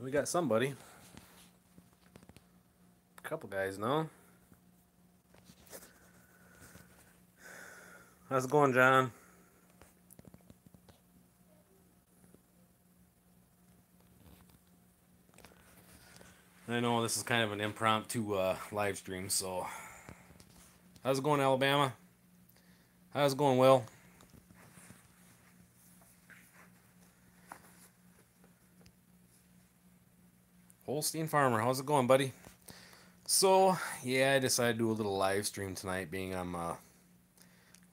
We got somebody. A couple guys, no? How's it going, John? I know this is kind of an impromptu live stream, so. How's it going, Alabama? How's it going, Will? Holstein Farmer, how's it going, buddy? So, yeah, I decided to do a little live stream tonight, being I'm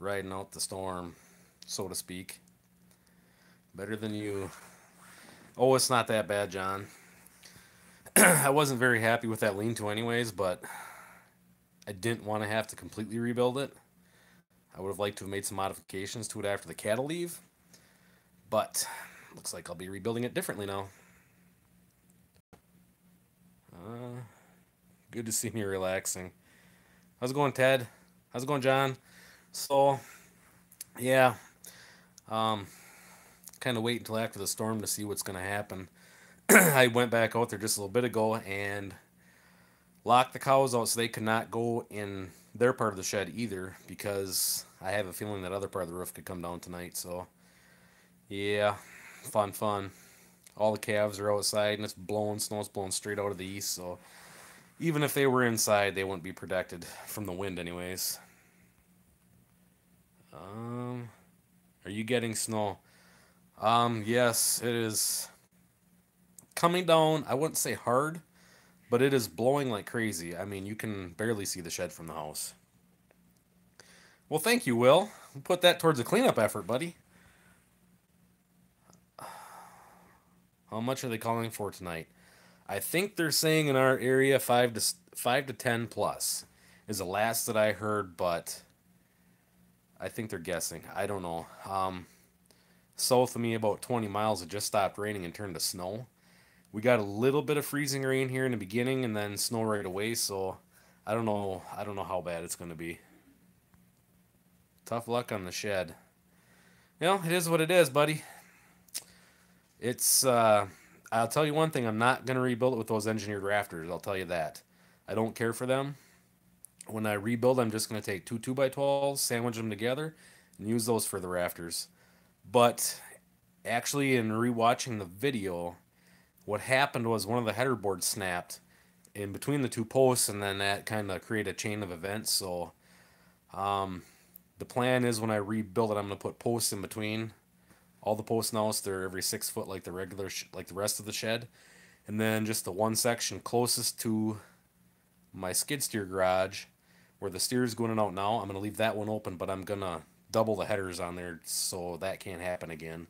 riding out the storm, so to speak. Better than you. Oh, it's not that bad, John. I wasn't very happy with that lean-to anyways, but I didn't want to have to completely rebuild it. I would have liked to have made some modifications to it after the cattle leave, but looks like I'll be rebuilding it differently now. Uh, Good to see me relaxing. How's it going, Ted? How's it going, John? So, yeah, um, kind of wait until after the storm to see what's going to happen. I went back out there just a little bit ago and locked the cows out so they could not go in their part of the shed either because I have a feeling that other part of the roof could come down tonight. So, yeah, fun. All the calves are outside and it's blowing, snow's blowing straight out of the east. So, even if they were inside, they wouldn't be protected from the wind, anyways. Um, are you getting snow? Yes, it is coming down. I wouldn't say hard, but it is blowing like crazy. I mean, you can barely see the shed from the house. Well, thank you, Will. We'll put that towards a cleanup effort, buddy. How much are they calling for tonight? I think they're saying in our area 5 to 10 plus is the last that I heard, but I think they're guessing. I don't know. South of me, about 20 miles, it just stopped raining and turned to snow. We got a little bit of freezing rain here in the beginning, and then snow right away. So I don't know. I don't know how bad it's going to be. Tough luck on the shed. You know, it is what it is, buddy. It's. I'll tell you one thing. I'm not going to rebuild it with those engineered rafters. I'll tell you that. I don't care for them. When I rebuild, I'm just going to take two 2x12s, sandwich them together, and use those for the rafters. But actually, in rewatching the video, what happened was one of the header boards snapped in between the two posts, and then that kind of created a chain of events. So, the plan is when I rebuild it, I'm going to put posts in between. All the posts now, so they're every 6 foot, like the regular, like the rest of the shed, and then just the one section closest to my skid steer garage, where the steer is going out now. I'm going to leave that one open, but I'm going to double the headers on there so that can't happen again.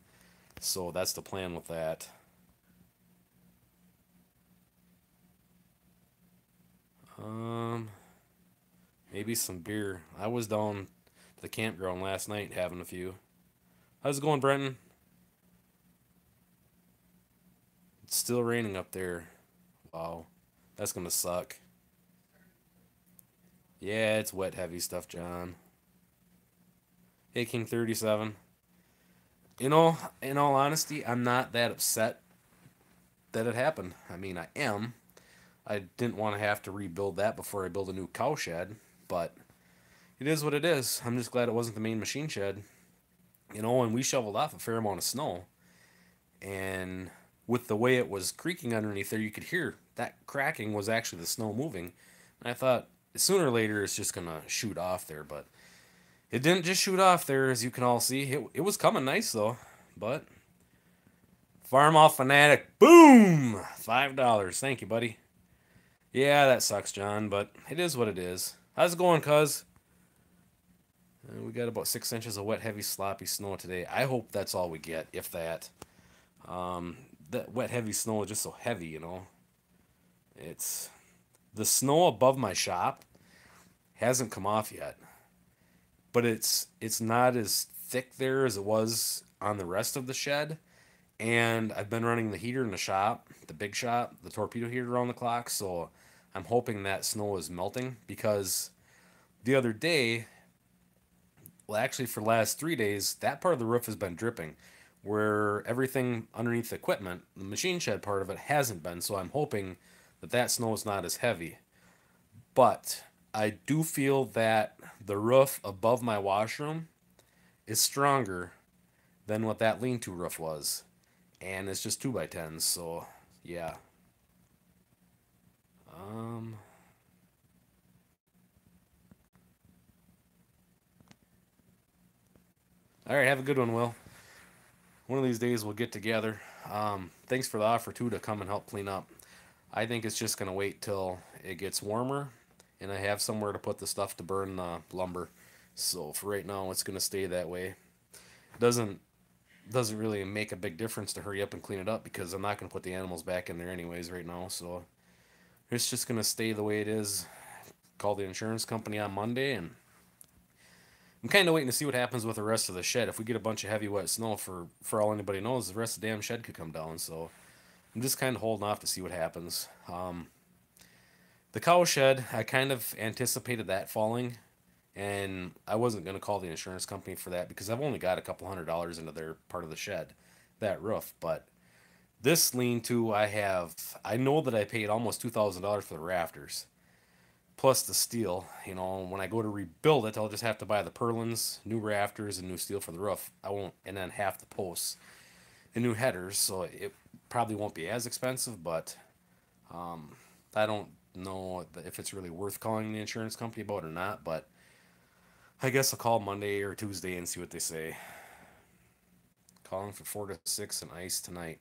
So that's the plan with that. Um, Maybe some beer. I was down to the campground last night having a few. How's it going, Brenton? It's still raining up there. Wow, that's gonna suck. Yeah, it's wet, heavy stuff, John. Hey, King 37. You know, in all honesty, I'm not that upset that it happened. I mean, I am. I didn't want to have to rebuild that before I build a new cow shed, but it is what it is. I'm just glad it wasn't the main machine shed. You know, and we shoveled off a fair amount of snow, and with the way it was creaking underneath there, you could hear that cracking was actually the snow moving. And I thought sooner or later it's just gonna shoot off there, but it didn't just shoot off there, as you can all see. It was coming nice though, but Farm Off Fanatic, boom, $5. Thank you, buddy. Yeah, that sucks, John, but it is what it is. How's it going, cuz? We got about 6 inches of wet, heavy, sloppy snow today. I hope that's all we get, if that. That wet, heavy snow is just so heavy, you know. It's the snow above my shop hasn't come off yet, but it's not as thick there as it was on the rest of the shed. And I've been running the heater in the shop, the big shop, the torpedo heater around the clock. So I'm hoping that snow is melting because the other day, well, actually for the last 3 days, that part of the roof has been dripping. where everything underneath the equipment, the machine shed part of it, hasn't been. So I'm hoping that that snow is not as heavy. But I do feel that the roof above my washroom is stronger than what that lean-to roof was, and it's just 2x10s. So yeah. Um. All right. Have a good one, Will. One of these days we'll get together. Thanks for the offer too to come and help clean up. I think it's just gonna wait till it gets warmer, and I have somewhere to put the stuff to burn the lumber. So for right now, it's gonna stay that way. Doesn't doesn't really make a big difference to hurry up and clean it up because I'm not gonna put the animals back in there anyways right now. So it's just gonna stay the way it is. Call the insurance company on Monday, and I'm kind of waiting to see what happens with the rest of the shed. If we get a bunch of heavy wet snow, for all anybody knows, the rest of the damn shed could come down. So I'm just kind of holding off to see what happens. The cow shed, I kind of anticipated that falling, and I wasn't going to call the insurance company for that because I've only got a couple $100 into their part of the shed, that roof. But this lean-to, I know that I paid almost $2,000 for the rafters, plus the steel. You know, when I go to rebuild it, I'll just have to buy the purlins, new rafters, and new steel for the roof. I won't, and then half the posts and new headers, so it probably won't be as expensive, but I don't know if it's really worth calling the insurance company about or not, but I guess I'll call Monday or Tuesday and see what they say. Calling for 4 to 6 and ice tonight.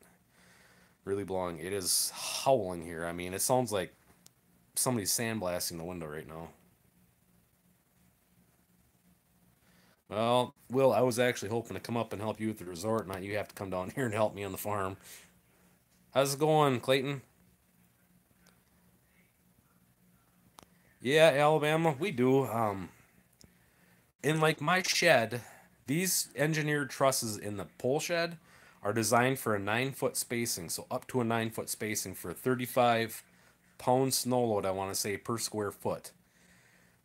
Really blowing. It is howling here. I mean, it sounds like somebody's sandblasting the window right now. Well, Will, I was actually hoping to come up and help you at the resort, not you have to come down here and help me on the farm. How's it going, Clayton? Yeah, Alabama, we do. In like my shed, these engineered trusses in the pole shed are designed for a 9 foot spacing, so up to a 9 foot spacing for a 35 pound snow load, I want to say, per square foot.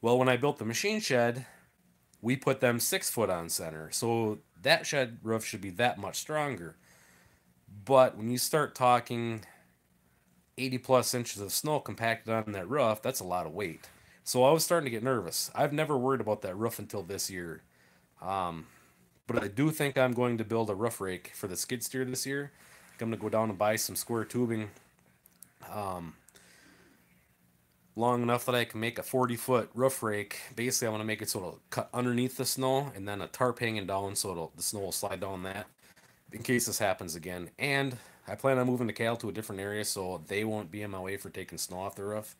Well, when I built the machine shed, we put them 6 foot on center, so that shed roof should be that much stronger. But when you start talking 80 plus inches of snow compacted on that roof, that's a lot of weight. So I was starting to get nervous. I've never worried about that roof until this year. But I do think I'm going to build a roof rake for the skid steer this year. I'm going to go down and buy some square tubing long enough that I can make a 40-foot roof rake. Basically, I want to make it so it'll cut underneath the snow and then a tarp hanging down so the snow will slide down that in case this happens again. And I plan on moving the cattle to a different area so they won't be in my way for taking snow off the roof.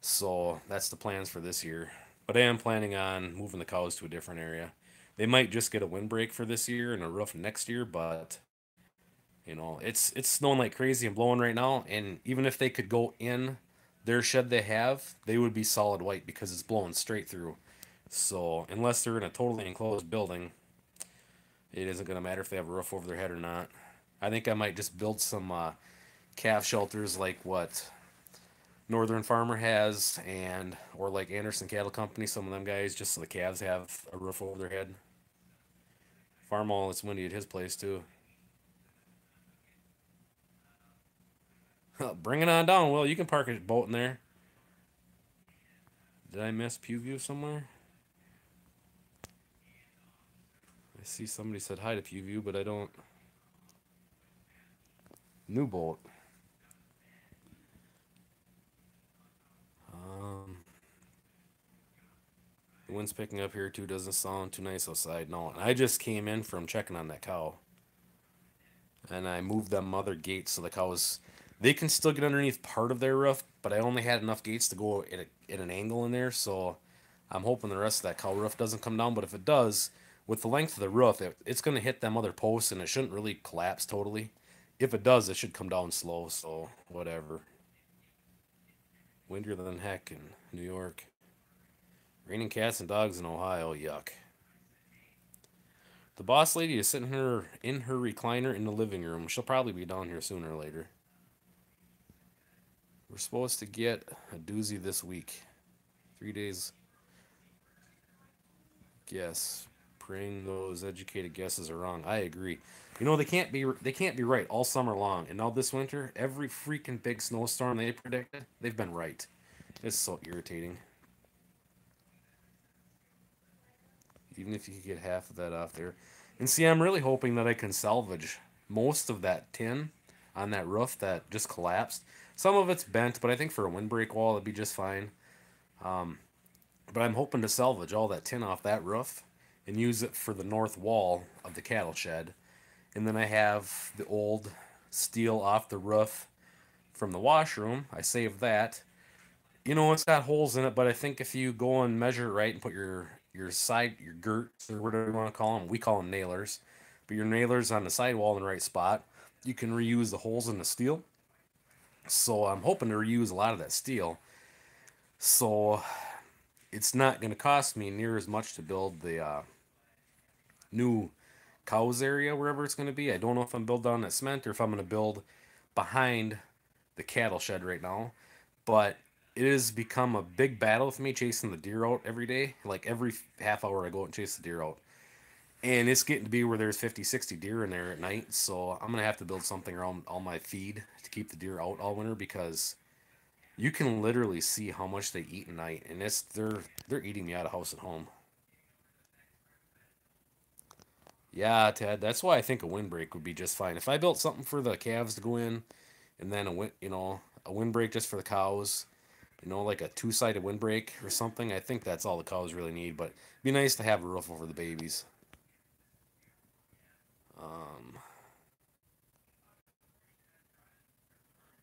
So that's the plans for this year. But I am planning on moving the cows to a different area. They might just get a windbreak for this year and a roof next year, but it's snowing like crazy and blowing right now. And even if they could go in their shed they have, they would be solid white because it's blowing straight through. So unless they're in a totally enclosed building, it isn't going to matter if they have a roof over their head or not. I think I might just build some calf shelters like what Northern Farmer has, and or like Anderson Cattle Company, some of them guys, just so the calves have a roof over their head. Farmall, it's windy at his place too. Bring it on down, Will. You can park a boat in there. Did I miss Pewview somewhere? I see somebody said hi to Pewview, but I don't. New boat. Um, the wind's picking up here too. Doesn't sound too nice outside. No, and I just came in from checking on that cow, and I moved them mother gates so the cows they can still get underneath part of their roof, but I only had enough gates to go at an angle in there, so I'm hoping the rest of that cow roof doesn't come down. But if it does, with the length of the roof, it's going to hit them other posts, and it shouldn't really collapse totally. If it does, it should come down slow. So whatever. Windier than heck in New York. Raining cats and dogs in Ohio. Yuck. The boss lady is sitting here in her recliner in the living room. She'll probably be down here sooner or later. We're supposed to get a doozy this week. 3 days. Yes. Praying those educated guesses are wrong. I agree. You know they can't be right all summer long. And now this winter, every freaking big snowstorm they predicted, they've been right. It's so irritating. Even if you could get half of that off there. And see, I'm really hoping that I can salvage most of that tin on that roof that just collapsed. Some of it's bent, but I think for a windbreak wall it'd be just fine. But I'm hoping to salvage all that tin off that roof and use it for the north wall of the cattle shed. And then I have the old steel off the roof from the washroom. I saved that. You know, it's got holes in it, but I think if you go and measure it right and put your girts or whatever you want to call them, we call them nailers, but your nailers on the sidewall in the right spot, you can reuse the holes in the steel. So I'm hoping to reuse a lot of that steel. So it's not going to cost me near as much to build the new cows area wherever it's going to be. I don't know if I'm building on that cement or if I'm going to build behind the cattle shed right now, but it has become a big battle for me chasing the deer out every day. Like every half hour, I go out and chase the deer out. And it's getting to be where there's 50, 60 deer in there at night. So I'm going to have to build something around all my feed to keep the deer out all winter because you can literally see how much they eat at night. And they're eating me out of house and home. Yeah, Ted, that's why I think a windbreak would be just fine. If I built something for the calves to go in and then a windbreak just for the cows, like a two-sided windbreak or something. I think that's all the cows really need, but it'd be nice to have a roof over the babies. Um,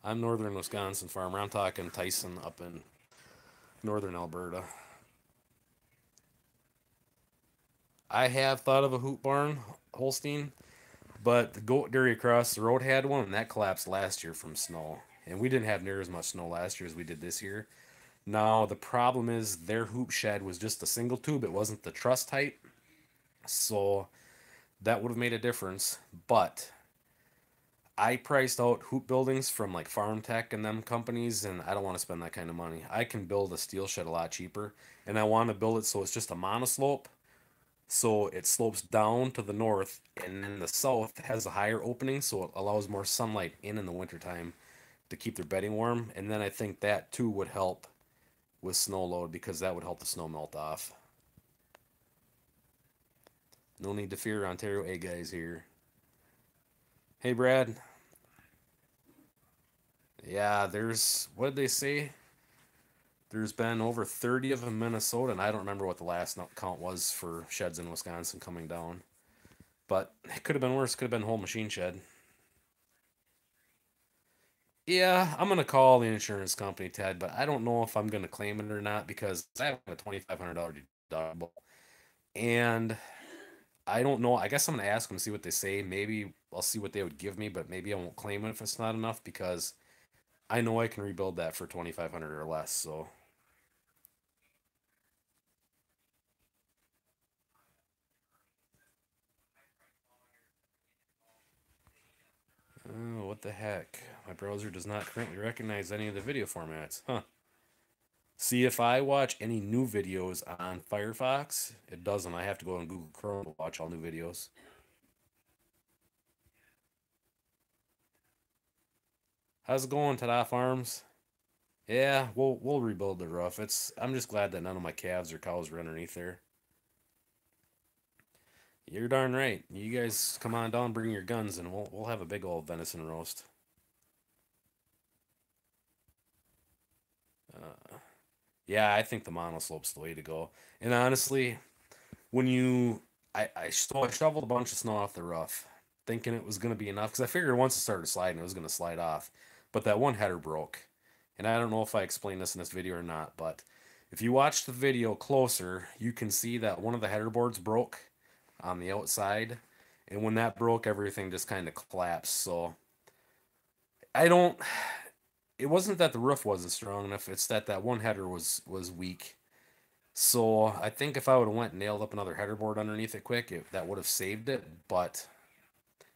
I'm northern Wisconsin farmer. I'm talking Tyson up in northern Alberta. I have thought of a hoop barn, Holstein, but the goat dairy across the road had one, and that collapsed last year from snow. And we didn't have near as much snow last year as we did this year. Now, the problem is their hoop shed was just a single tube. It wasn't the truss type. So that would have made a difference. But I priced out hoop buildings from like Farm Tech and them companies, and I don't want to spend that kind of money. I can build a steel shed a lot cheaper, and I want to build it so it's just a monoslope, so it slopes down to the north, and then the south has a higher opening, so it allows more sunlight in the wintertime to keep their bedding warm. And then I think that too would help with snow load because that would help the snow melt off. No need to fear, Ontario A guys here. Hey, Brad. Yeah, what did they say? There's been over 30 of them in Minnesota, and I don't remember what the last count was for sheds in Wisconsin coming down. But it could have been worse. Could have been a whole machine shed. Yeah, I'm gonna call the insurance company, Ted, but I don't know if I'm gonna claim it or not because I have a $2,500 deductible, and I don't know. I guess I'm gonna ask them to see what they say. Maybe I'll see what they would give me, but maybe I won't claim it if it's not enough because I know I can rebuild that for 2,500 or less. So, oh, what the heck? My browser does not currently recognize any of the video formats. Huh. See, if I watch any new videos on Firefox, it doesn't. I have to go on Google Chrome to watch all new videos. How's it going, Tada Farms? Yeah, we'll rebuild the roof. I'm just glad that none of my calves or cows were underneath there. You're darn right. You guys come on down, bring your guns, and we'll have a big old venison roast. Uh, yeah, I think the monoslope's the way to go. And honestly, when you I shoveled a bunch of snow off the roof, thinking it was gonna be enough because I figured once it started sliding, it was gonna slide off. But that one header broke, and I don't know if I explained this in this video or not, but if you watch the video closer, you can see that one of the header boards broke on the outside, and when that broke, everything just kind of collapsed. So I don't. It wasn't that the roof wasn't strong enough. It's that one header was weak. So I think if I would have went and nailed up another header board underneath it quick, that would have saved it. But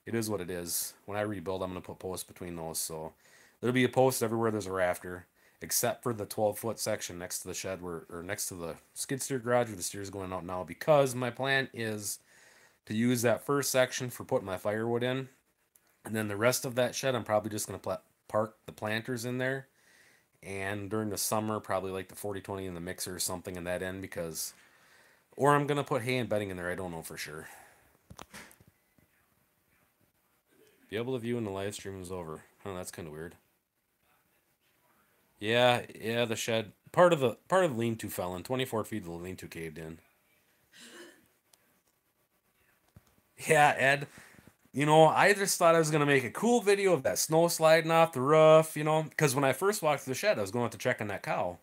it is what it is. When I rebuild, I'm gonna put posts between those. So there'll be a post everywhere there's a rafter, except for the 12-foot section next to the shed or next to the skid steer garage where the steer's going out now, because my plan is to use that first section for putting my firewood in, and then the rest of that shed I'm probably just going to park the planters in there, and during the summer probably like the 40/20 in the mixer or something in that end, because or I'm going to put hay and bedding in there, I don't know for sure. Be able to view when the live stream is over. Oh, that's kind of weird. Yeah, the shed part of the lean-to fell in. 24 feet of the lean-to caved in. Yeah, Ed. I just thought I was gonna make a cool video of that snow sliding off the roof. Because when I first walked through the shed, I was going to check on that cow,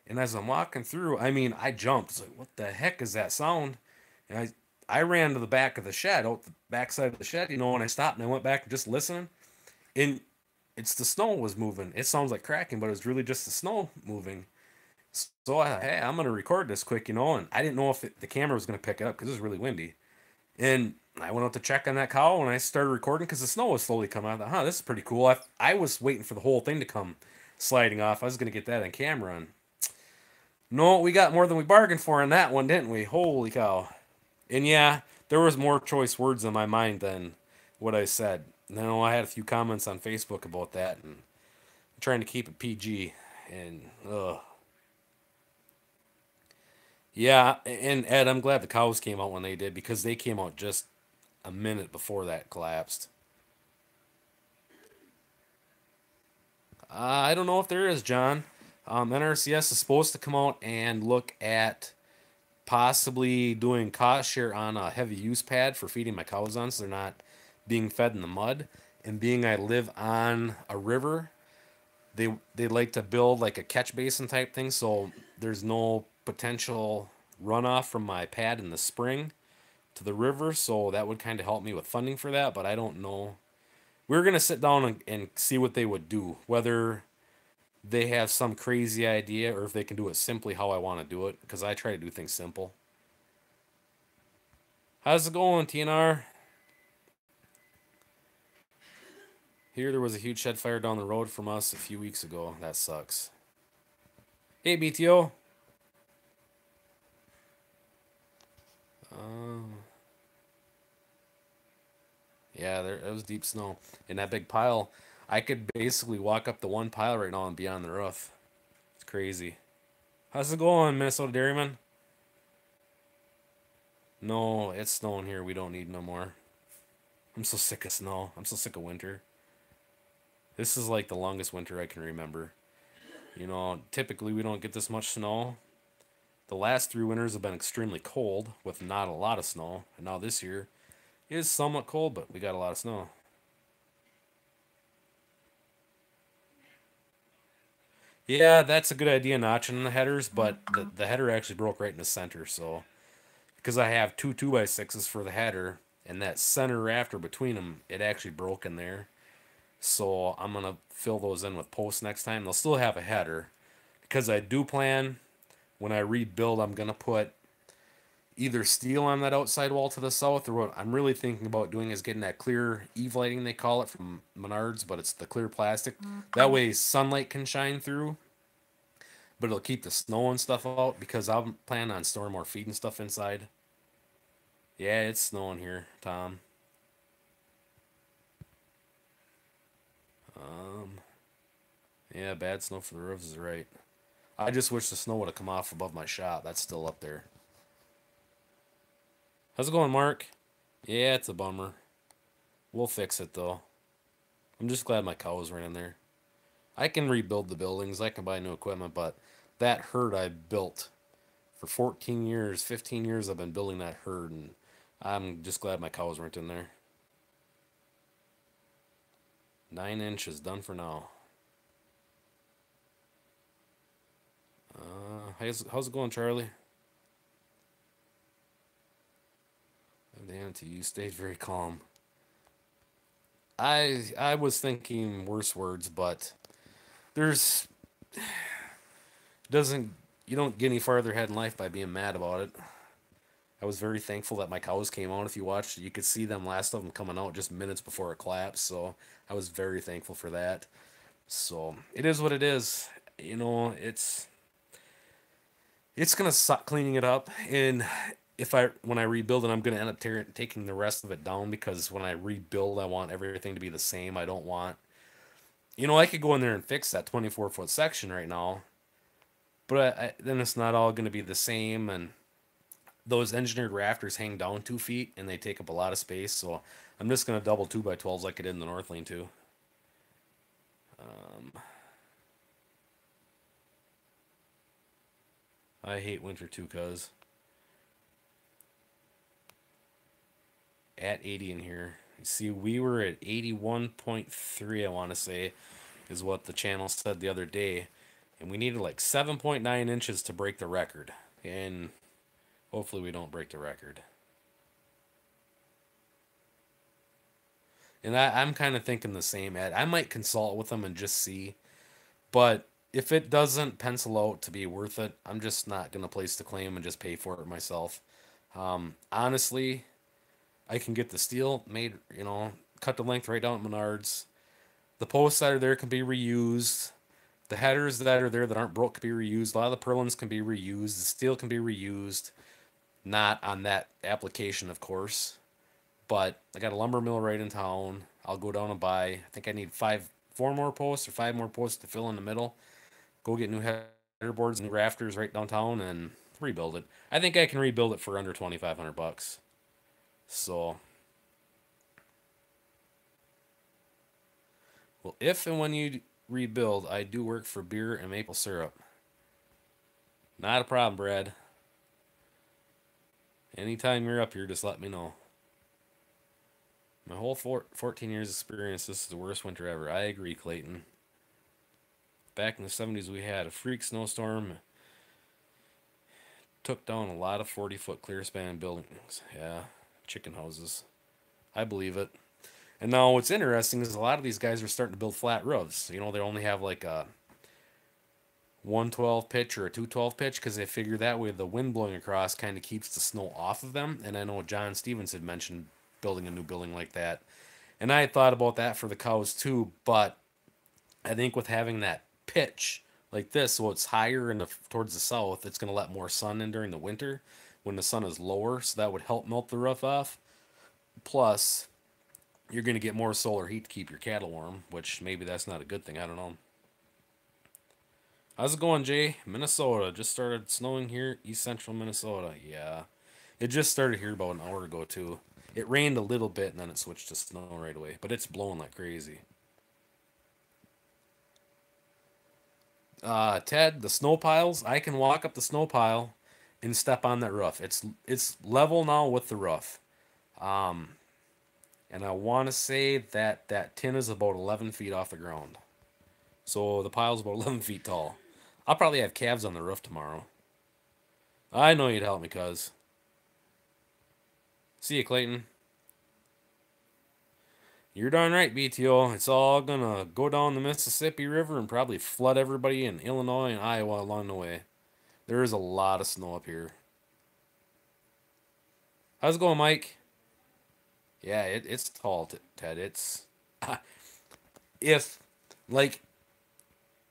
and as I'm walking through, I mean, I jumped. It's like, what the heck is that sound? And I ran to the back of the shed, out the back side of the shed. And I stopped and I went back and just listening, and it's the snow was moving. It sounds like cracking, but it was really just the snow moving. So hey, I'm gonna record this quick, and I didn't know if the camera was gonna pick it up because it was really windy. And I went out to check on that cow and I started recording because the snow was slowly coming out. I thought, this is pretty cool. I was waiting for the whole thing to come sliding off. I was gonna get that on camera. And no, we got more than we bargained for on that one, didn't we? Holy cow! And yeah, there was more choice words in my mind than what I said. I had a few comments on Facebook about that, and I'm trying to keep it PG. And yeah, and Ed, I'm glad the cows came out when they did, because they came out just a minute before that collapsed. I don't know if there is, John. NRCS is supposed to come out and look at possibly doing cost share on a heavy use pad for feeding my cows on, so they're not being fed in the mud. And being I live on a river, they like to build like a catch basin type thing, so there's no potential runoff from my pad in the spring to the river. So that would kind of help me with funding for that, but I don't know. We're gonna sit down and see what they would do, whether they have some crazy idea or if they can do it simply how I want to do it, because I try to do things simple. How's it going, TNR? Here, there was a huge shed fire down the road from us a few weeks ago. That sucks. Hey, BTO. Yeah, it was deep snow. In that big pile, I could basically walk up the one pile right now and be on the roof. It's crazy. How's it going, Minnesota Dairyman? No, it's snowing here. We don't need no more. I'm so sick of snow. I'm so sick of winter. This is like the longest winter I can remember. Typically we don't get this much snow. The last 3 winters have been extremely cold with not a lot of snow. And now this year is somewhat cold, but we got a lot of snow. Yeah, that's a good idea, notching the headers, but the header actually broke right in the center. So, because I have two 2x6s for the header, and that center rafter between them, it actually broke in there. So I'm going to fill those in with posts next time. They'll still have a header, because I do plan, when I rebuild, I'm going to put either steel on that outside wall to the south, or what I'm really thinking about doing is getting that clear Eve lighting, they call it, from Menards, but it's the clear plastic. That way sunlight can shine through, but it'll keep the snow and stuff out, because I'm planning on storing more feed and stuff inside. Yeah, it's snowing here, Tom. Yeah, bad snow for the roofs is right. I just wish the snow would have come off above my shop. That's still up there. How's it going, Mark? Yeah, it's a bummer. We'll fix it, though. I'm just glad my cows were in there. I can rebuild the buildings. I can buy new equipment, but that herd I built for 14 years, 15 years, I've been building that herd, and I'm just glad my cows weren't in there. 9 inches done for now. How's it going, Charlie? Damn, to you stayed very calm. I was thinking worse words, but there's doesn't you don't get any farther ahead in life by being mad about it. I was very thankful that my cows came out. If you watched, you could see them, last of them coming out just minutes before it collapsed. So I was very thankful for that. So it is what it is. it's gonna suck cleaning it up, and if I when I rebuild it, I'm gonna end up taking the rest of it down because when I rebuild, I want everything to be the same. I don't want, I could go in there and fix that 24-foot section right now, but then it's not all gonna be the same, and those engineered rafters hang down 2 feet and they take up a lot of space. So I'm just gonna double 2x12s like I did in the North Lane too. Um, I hate winter too, cuz at 80 in here. You see, we were at 81.3, I want to say, is what the channel said the other day. And we needed like 7.9 inches to break the record. And hopefully we don't break the record. And I'm kind of thinking the same, Ed. I might consult with them and just see. But if it doesn't pencil out to be worth it, I'm just not going to place the claim and just pay for it myself. Honestly, I can get the steel made, cut the length right down at Menards. The posts that are there can be reused. The headers that are there that aren't broke can be reused. A lot of the purlins can be reused. The steel can be reused. Not on that application, of course. But I got a lumber mill right in town. I'll go down and buy. I think I need 4 more posts or 5 more posts to fill in the middle. Go get new header boards and new rafters right downtown and rebuild it. I think I can rebuild it for under $2,500. So, well, if and when you rebuild, I do work for beer and maple syrup. Not a problem, Brad. Anytime you're up here, just let me know. My whole 14 years experience, this is the worst winter ever. I agree, Clayton. Back in the 70s, we had a freak snowstorm. Took down a lot of 40-foot clear span buildings. Yeah, chicken houses. I believe it. And now what's interesting is a lot of these guys are starting to build flat roofs. They only have like a 112 pitch or a 212 pitch because they figure that way the wind blowing across kind of keeps the snow off of them. And I know John Stevens had mentioned building a new building like that. And I had thought about that for the cows too, but I think with having that pitch like this, so it's higher towards the south, it's going to let more sun in during the winter when the sun is lower, so that would help melt the roof off. Plus, you're going to get more solar heat to keep your cattle warm, which maybe that's not a good thing. I don't know. How's it going, Jay? Minnesota. Just started snowing here, east central Minnesota. Yeah. It just started here about an hour ago, too. It rained a little bit and then it switched to snow right away, but it's blowing like crazy. Ted, the snow piles, I can walk up the snow pile and step on that roof. It's level now with the roof. Um, and I want to say that that tin is about 11 feet off the ground. So the pile's about 11 feet tall. I'll probably have calves on the roof tomorrow. I know you'd help me, cuz. See you, Clayton. You're darn right, BTO. It's all gonna go down the Mississippi River and probably flood everybody in Illinois and Iowa along the way. There is a lot of snow up here. How's it going, Mike? Yeah, it's tall, Ted. If, like,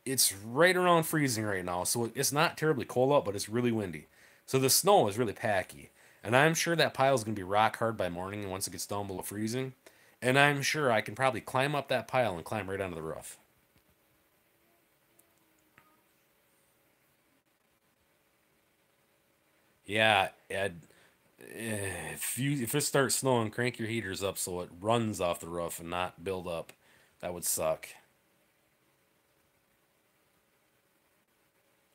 it's right around freezing right now, so it's not terribly cold out, but it's really windy. So the snow is really packy. And I'm sure that pile is going to be rock hard by morning once it gets down below freezing. And I'm sure I can probably climb up that pile and climb right onto the roof. Yeah, Ed. If it starts snowing, crank your heaters up so it runs off the roof and not build up. That would suck.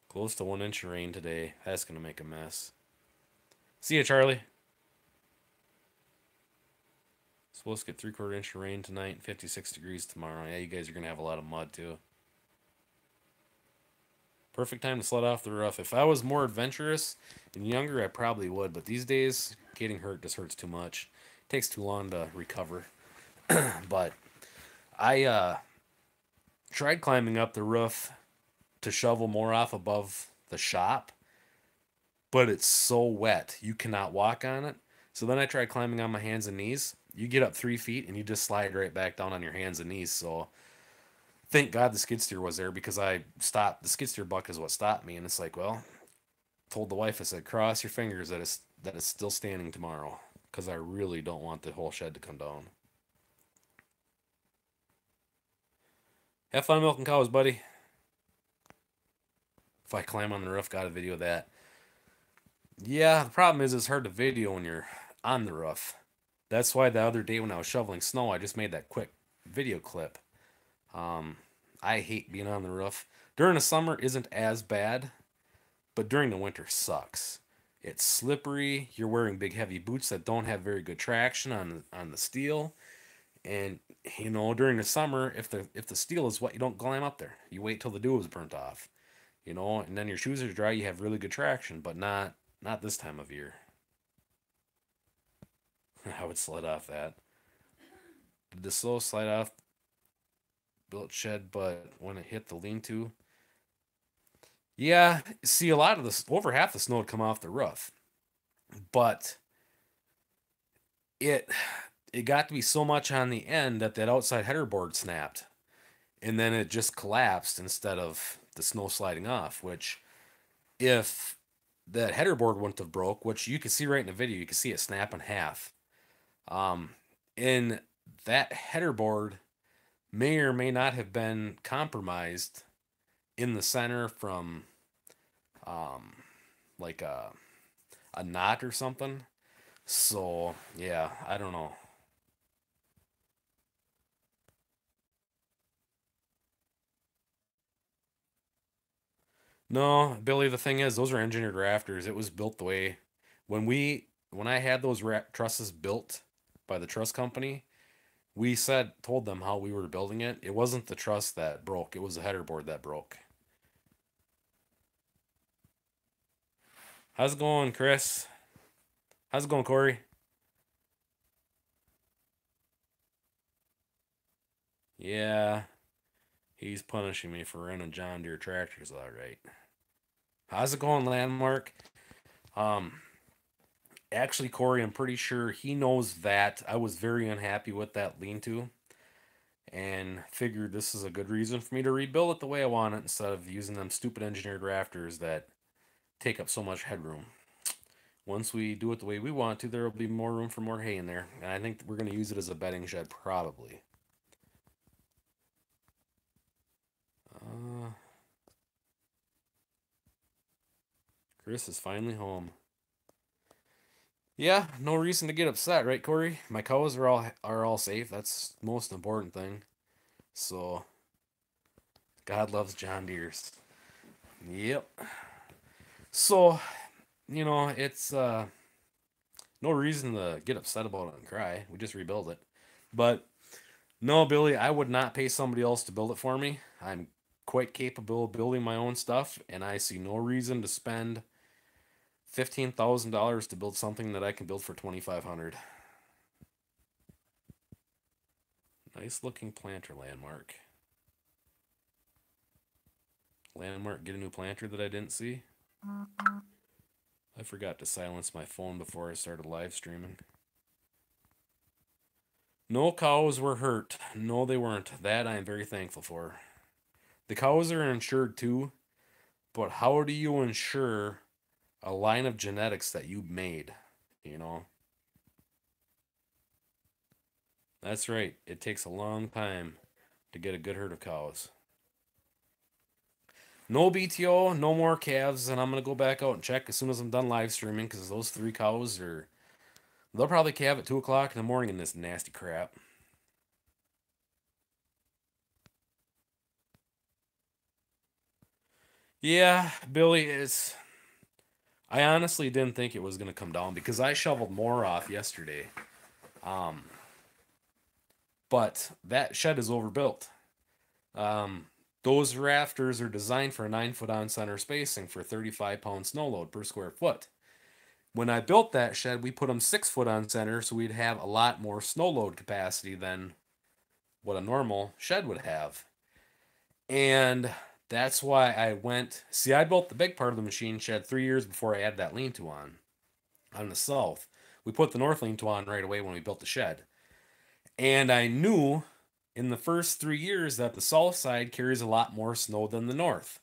Close to 1 inch of rain today. That's gonna make a mess. See ya, Charlie. Supposed to get 3/4 inch of rain tonight. 56 degrees tomorrow. Yeah, you guys are gonna have a lot of mud too. Perfect time to sled off the roof. If I was more adventurous and younger, I probably would. But these days, getting hurt just hurts too much. It takes too long to recover. But I tried climbing up the roof to shovel more off above the shop, but it's so wet you cannot walk on it. So then I tried climbing on my hands and knees. You get up 3 feet and you just slide right back down on your hands and knees. So Thank God the skid steer was there because I stopped. The skid steer bucket is what stopped me, and it's like, well, told the wife, I said, cross your fingers that it's still standing tomorrow because I really don't want the whole shed to come down. Have fun milking cows, buddy. If I climb on the roof, got a video of that. Yeah, the problem is it's hard to video when you're on the roof. That's why the other day when I was shoveling snow, I just made that quick video clip. Um, I hate being on the roof. During the summer isn't as bad, but during the winter sucks. It's slippery. You're wearing big heavy boots that don't have very good traction on the steel. And during the summer, if the steel is wet, you don't climb up there. You wait till the dew is burnt off. And then your shoes are dry, you have really good traction, but not this time of year. I would slide off that. Did the slow slide off built shed, but when it hit the lean-to, yeah, see a lot of this over half the snow would come off the roof. But it it got to be so much on the end that outside header board snapped. And then it just collapsed instead of the snow sliding off, which if that header board wouldn't have broke, which you can see right in the video, you can see it snap in half. In that header board may or may not have been compromised in the center from like a knot or something. So yeah, I don't know. No, Billy, the thing is, those are engineered rafters. It was built the way when I had those trusses built by the truss company, we told them how we were building it. It wasn't the truss that broke, it was the header board that broke. How's it going, Chris? How's it going, Corey? Yeah, he's punishing me for running John Deere tractors, all right. How's it going, Landmark? Um, Actually, Corey, I'm pretty sure he knows that I was very unhappy with that lean-to and figured this is a good reason for me to rebuild it the way I want it instead of using them stupid engineered rafters that take up so much headroom. Once we do it the way we want to, there will be more room for more hay in there, and I think we're going to use it as a bedding shed probably. Uh, Chris is finally home. Yeah, no reason to get upset, right, Corey? My cows are all safe. That's the most important thing. So, God loves John Deere's. Yep. So, it's no reason to get upset about it and cry. We just rebuild it. But no, Billy, I would not pay somebody else to build it for me. I'm quite capable of building my own stuff, and I see no reason to spend $15,000 to build something that I can build for 2,500. Nice looking planter, Landmark. Landmark, get a new planter that I didn't see. I forgot to silence my phone before I started live streaming. No cows were hurt. No, they weren't. That I am very thankful for. The cows are insured too, but how do you insure a line of genetics that you made? You know? That's right. It takes a long time to get a good herd of cows. No BTO, no more calves, and I'm gonna go back out and check as soon as I'm done live streaming because those 3 cows are. They'll probably calve at 2 o'clock in the morning in this nasty crap. Yeah, Billy, is. I honestly didn't think it was gonna come down because I shoveled more off yesterday. Um, but that shed is overbuilt. Um, those rafters are designed for a 9 foot on center spacing for 35-pound snow load per square foot. When I built that shed, we put them 6 foot on center so we'd have a lot more snow load capacity than what a normal shed would have. And that's why I went. See, I built the big part of the machine shed 3 years before I added that lean to on the south. We put the north lean to on right away when we built the shed. And I knew in the first 3 years that the south side carries a lot more snow than the north,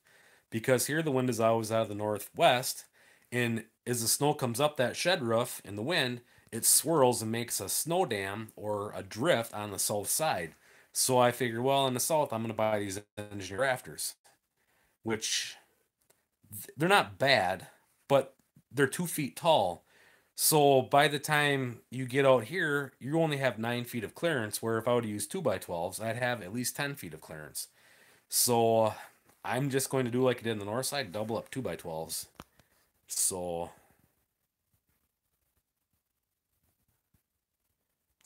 because here the wind is always out of the northwest, and as the snow comes up that shed roof in the wind, it swirls and makes a snow dam or a drift on the south side. So I figured, well, in the south, I'm going to buy these engineered rafters, which they're not bad, but they're 2 feet tall. So by the time you get out here, you only have 9 feet of clearance. Where if I would use 2x12s, I'd have at least 10 feet of clearance. So I'm just going to do like I did in the north side, double up 2x12s. So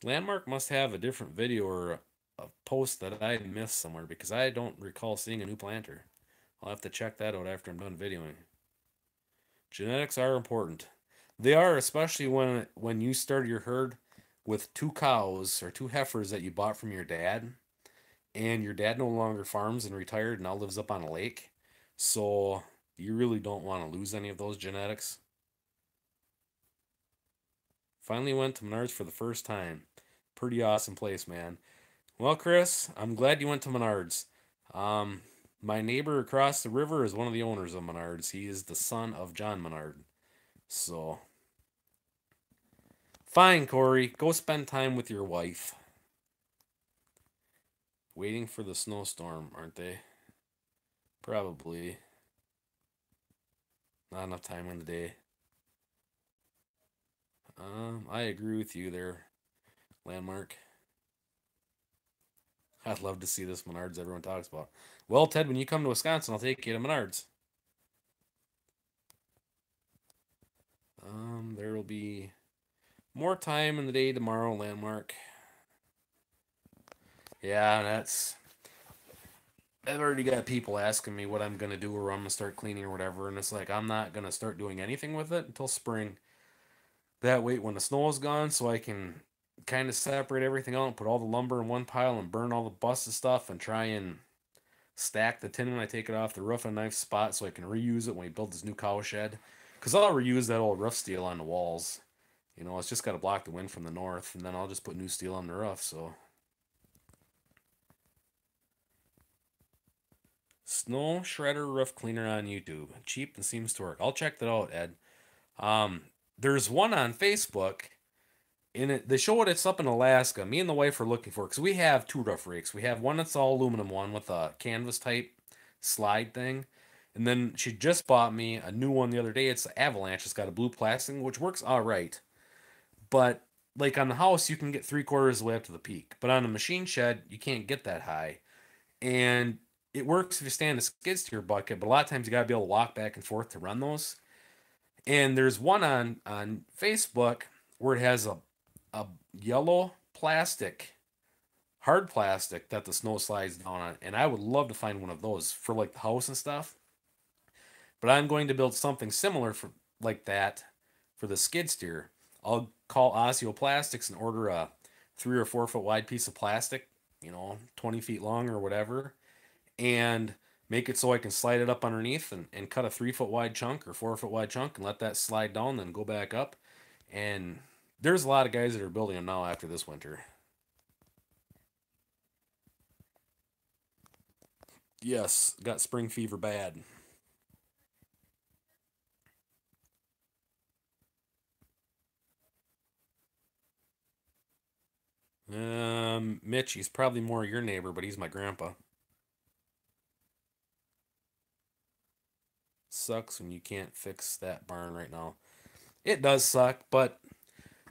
Landmark must have a different video or a post that I missed somewhere because I don't recall seeing a new planter. I'll have to check that out after I'm done videoing. Genetics are important. They are, especially when you start your herd with 2 cows or 2 heifers that you bought from your dad, and your dad no longer farms and retired and now lives up on a lake. So you really don't want to lose any of those genetics. Finally went to Menards for the first time. Pretty awesome place, man. Well, Chris, I'm glad you went to Menards. Um, my neighbor across the river is one of the owners of Menards. He is the son of John Menard. So, fine, Corey. Go spend time with your wife. Waiting for the snowstorm, aren't they? Probably. Not enough time in the day. I agree with you there, Landmark. I'd love to see this Menards everyone talks about. Well, Ted, when you come to Wisconsin, I'll take you to Menards. There will be more time in the day tomorrow, Landmark. Yeah, I've already got people asking me what I'm gonna do or I'm gonna start cleaning or whatever, and it's like I'm not gonna start doing anything with it until spring. That way, when the snow is gone, so I can kind of separate everything out and put all the lumber in one pile and burn all the busted stuff and try and stack the tin when I take it off the roof in a nice spot so I can reuse it when we build this new cow shed. Because I'll reuse that old roof steel on the walls. You know, it's just got to block the wind from the north, and then I'll just put new steel on the roof. So, snow shredder roof cleaner on YouTube, cheap and seems to work. I'll check that out, Ed. Um, there's one on Facebook. In it, they show it. It's up in Alaska. Me and the wife are looking for it because we have 2 roof rakes. We have one that's all aluminum one with a canvas type slide thing, and then she just bought me a new one the other day. It's Avalanche. It's got a blue plastic which works all right, but like on the house you can get 3/4 of the way up to the peak, but on a machine shed you can't get that high. And it works if you stand a skid steer bucket, but a lot of times you gotta be able to walk back and forth to run those. And there's one on Facebook where it has a yellow plastic, hard plastic that the snow slides down on, and I would love to find one of those for like the house and stuff. But I'm going to build something similar for like that for the skid steer. I'll call Osio Plastics and order a 3 or 4 foot wide piece of plastic, 20 feet long or whatever, and make it so I can slide it up underneath and cut a 3 foot wide chunk or 4 foot wide chunk and let that slide down, then go back up. And there's a lot of guys that are building them now after this winter. Yes, got spring fever bad. Mitch, he's probably more your neighbor, but he's my grandpa. Sucks when you can't fix that barn right now. It does suck, but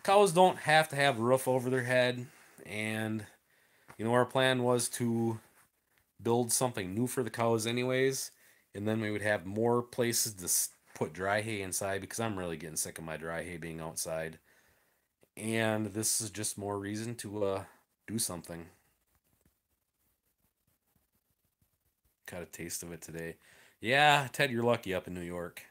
cows don't have to have a roof over their head. And, our plan was to build something new for the cows, anyways. And then we would have more places to put dry hay inside because I'm really getting sick of my dry hay being outside. And this is just more reason to do something. Got a taste of it today. Yeah, Ted, you're lucky up in New York.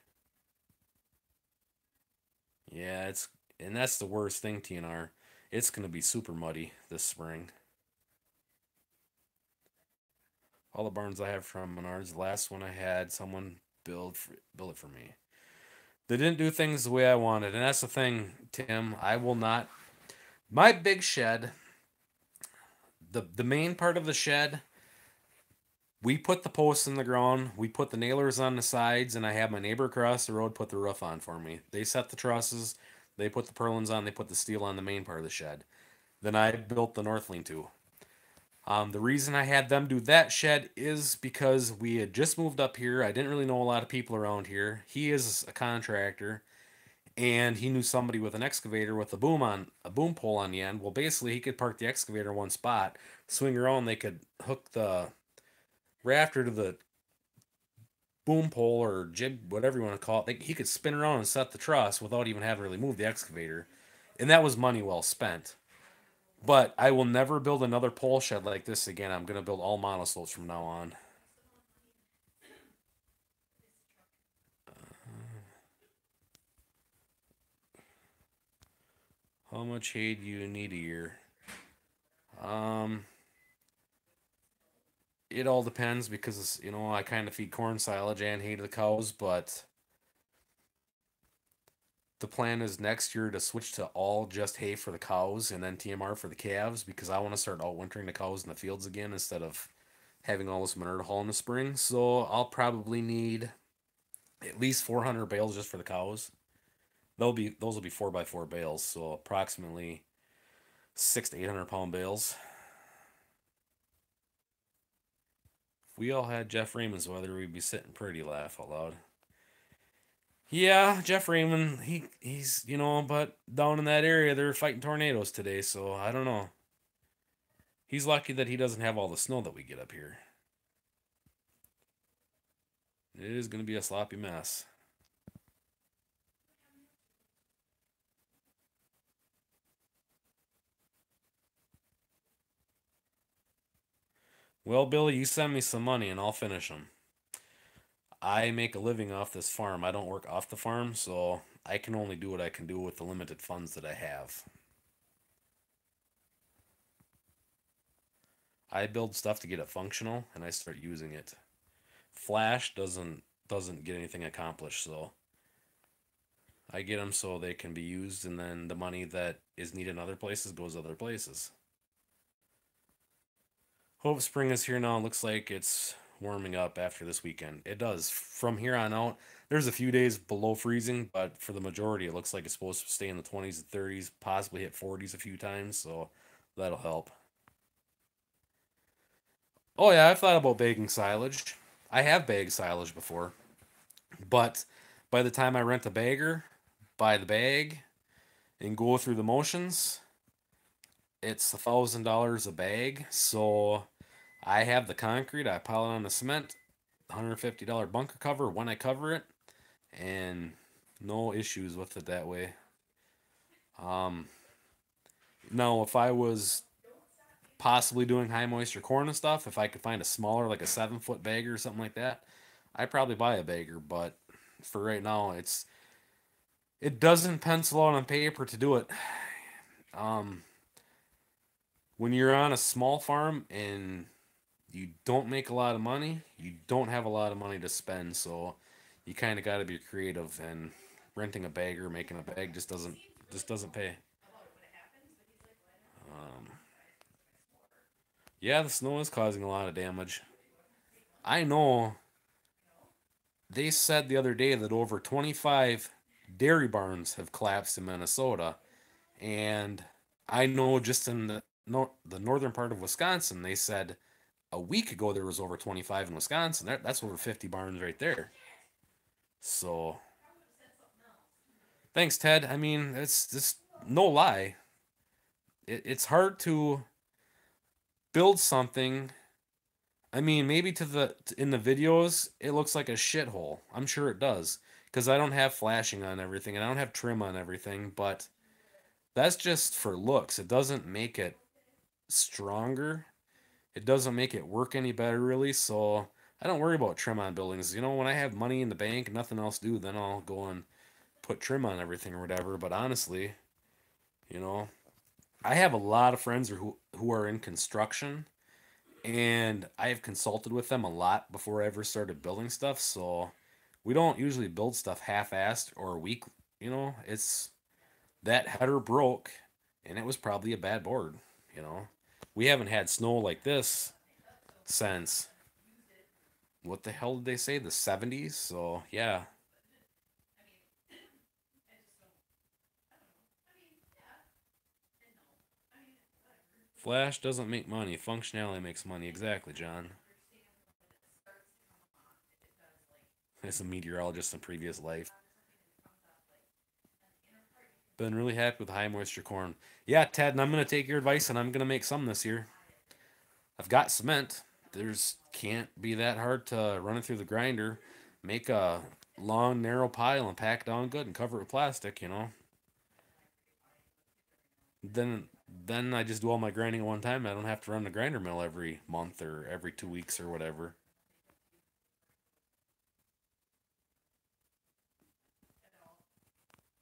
Yeah, and that's the worst thing, TNR. It's gonna be super muddy this spring. All the barns I have from Menards, the last one I had, someone build it for me. They didn't do things the way I wanted, and that's the thing, Tim. I will not. My big shed, the main part of the shed, we put the posts in the ground, we put the nailers on the sides, and I have my neighbor across the road put the roof on for me. They set the trusses, they put the purlins on, they put the steel on the main part of the shed. Then I built the north lean-to. The reason I had them do that shed is because we had just moved up here. I didn't really know a lot of people around here. He is a contractor, and he knew somebody with an excavator with a boom pole on the end. Well, basically, he could park the excavator in one spot, swing around. They could hook the rafter to the boom pole or jib, whatever you want to call it. He could spin around and set the truss without even having to really move the excavator, and that was money well spent. But I will never build another pole shed like this again. I'm gonna build all monoslopes from now on. How much hay do you need a year? Um, it all depends because I kind of feed corn silage and hay to the cows, but the plan is next year to switch to all just hay for the cows and then TMR for the calves because I want to start out wintering the cows in the fields again instead of having all this manure to haul in the spring. So I'll probably need at least 400 bales just for the cows. Those will be 4x4 bales, so approximately 6 to 800 pound bales. If we all had Jeff Raymond's weather, we'd be sitting pretty. Laugh out loud. Yeah, Jeff Raymond, he's but down in that area they're fighting tornadoes today, so I don't know. He's lucky that he doesn't have all the snow that we get up here. It is going to be a sloppy mess. Well, Billy, you send me some money and I'll finish them. I make a living off this farm. I don't work off the farm, so I can only do what I can do with the limited funds that I have. I build stuff to get it functional and I start using it. Flash doesn't get anything accomplished, so I get them so they can be used and then the money that is needed in other places goes other places. Hope spring is here now. Looks like it's warming up after this weekend. It does. From here on out, there's a few days below freezing, but for the majority, it looks like it's supposed to stay in the 20s and 30s, possibly hit 40s a few times, so that'll help. Oh, yeah, I've thought about bagging silage. I have bagged silage before, but by the time I rent a bagger, buy the bag, and go through the motions, it's $1,000 a bag. So I have the concrete, I pile it on the cement, $150 bunker cover when I cover it, and no issues with it that way. Um, Now, if I was possibly doing high moisture corn and stuff, if I could find a smaller, like a 7 foot bagger or something like that, I'd probably buy a bagger. But for right now, it doesn't pencil out on paper to do it. Um, when you're on a small farm and you don't make a lot of money, you don't have a lot of money to spend, so you kind of got to be creative. And renting a bagger, making a bag just doesn't pay. Um, yeah, the snow is causing a lot of damage. I know they said the other day that over 25 dairy barns have collapsed in Minnesota, and I know just in the northern part of Wisconsin, they said a week ago there was over 25 in Wisconsin. That's over 50 barns right there. So thanks, Ted. I mean, it's just no lie. It's hard to build something. I mean, maybe in the videos it looks like a shithole. I'm sure it does because I don't have flashing on everything and I don't have trim on everything, but that's just for looks. It doesn't make it stronger. It doesn't make it work any better really. So I don't worry about trim on buildings. When I have money in the bank and nothing else to do, then I'll go and put trim on everything or whatever. But honestly, you know, I have a lot of friends who are in construction, and I have consulted with them a lot before I ever started building stuff. So we don't usually build stuff half-assed or weak. It's that header broke, and it was probably a bad board. You know, We haven't had snow like this since, what the hell did they say, the 70s? So, yeah. Flash doesn't make money. Functionality makes money. Exactly, John. As a meteorologist in previous life. Been really happy with high moisture corn. Yeah, Ted, and I'm going to take your advice and I'm going to make some this year. I've got cement. There's can't be that hard to run it through the grinder, make a long narrow pile and pack it down good and cover it with plastic, you know. Then I just do all my grinding at one time. I don't have to run the grinder mill every month or every 2 weeks or whatever.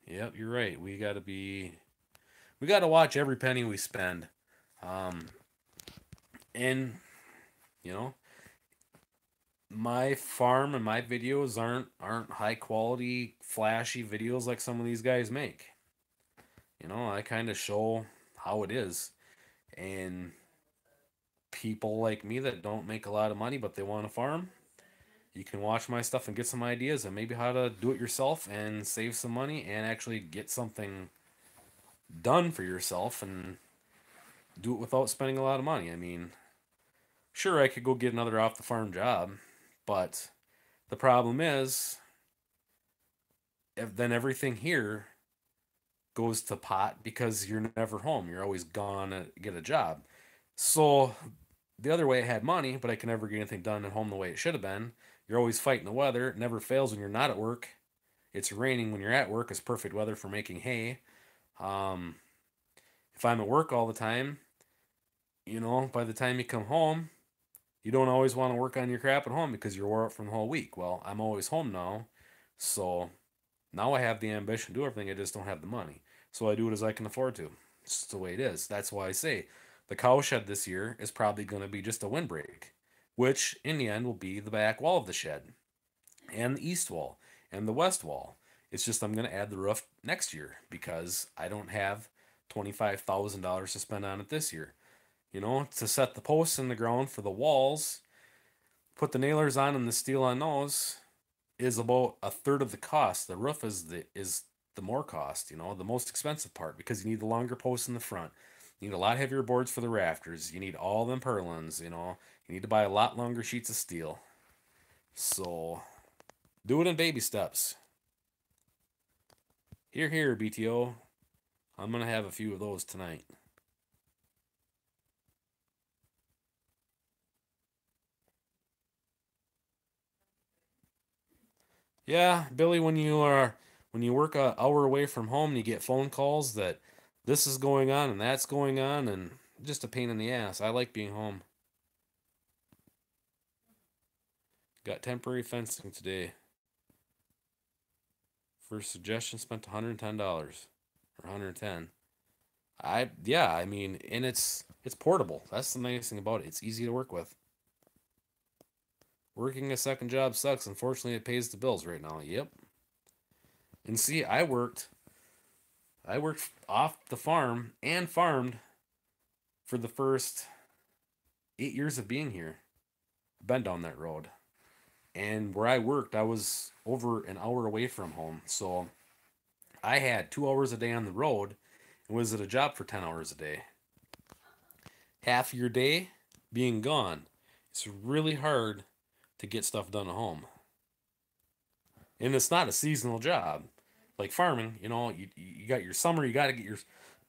Yep, you're right. We got to watch every penny we spend. Um, and you know, my farm and my videos aren't high quality, flashy videos like some of these guys make. You know, I kind of show how it is, and people like me that don't make a lot of money but they want to farm, you can watch my stuff and get some ideas and maybe how to do it yourself and save some money and actually get something done for yourself and do it without spending a lot of money. I mean, sure, I could go get another off the farm job, but the problem is, then everything here goes to pot because you're never home. You're always gone to get a job. So the other way, I had money, but I could never get anything done at home the way it should have been. You're always fighting the weather. It never fails when you're not at work. It's raining when you're at work. It's perfect weather for making hay. Um, if I'm at work all the time, by the time you come home, you don't always want to work on your crap at home because you're wore out from the whole week. Well, I'm always home now, so now I have the ambition to do everything. I just don't have the money, so I do it as I can afford to. It's just the way it is. That's why I say the cow shed this year is probably going to be just a windbreak, which in the end will be the back wall of the shed and the east wall and the west wall. It's just I'm going to add the roof next year because I don't have $25,000 to spend on it this year. To set the posts in the ground for the walls, put the nailers on and the steel on those is about a third of the cost. The roof is the more cost, the most expensive part because you need the longer posts in the front. You need a lot heavier boards for the rafters. You need all them purlins, You need to buy a lot longer sheets of steel. So do it in baby steps. Here, BTO. I'm gonna have a few of those tonight. Yeah, Billy, when you work an hour away from home and you get phone calls that this is going on and that's going on and just a pain in the ass. I like being home. Got temporary fencing today. First suggestion spent $110 or 110. I mean, and it's portable. That's the nice thing about it. It's easy to work with. Working a second job sucks. Unfortunately, it pays the bills right now. Yep. And see, I worked off the farm and farmed for the first 8 years of being here. Been down that road. And where I worked, I was over an hour away from home. So I had 2 hours a day on the road and was at a job for 10 hours a day. Half your day being gone. It's really hard to get stuff done at home. And it's not a seasonal job. Like farming, you got your summer, you got to get your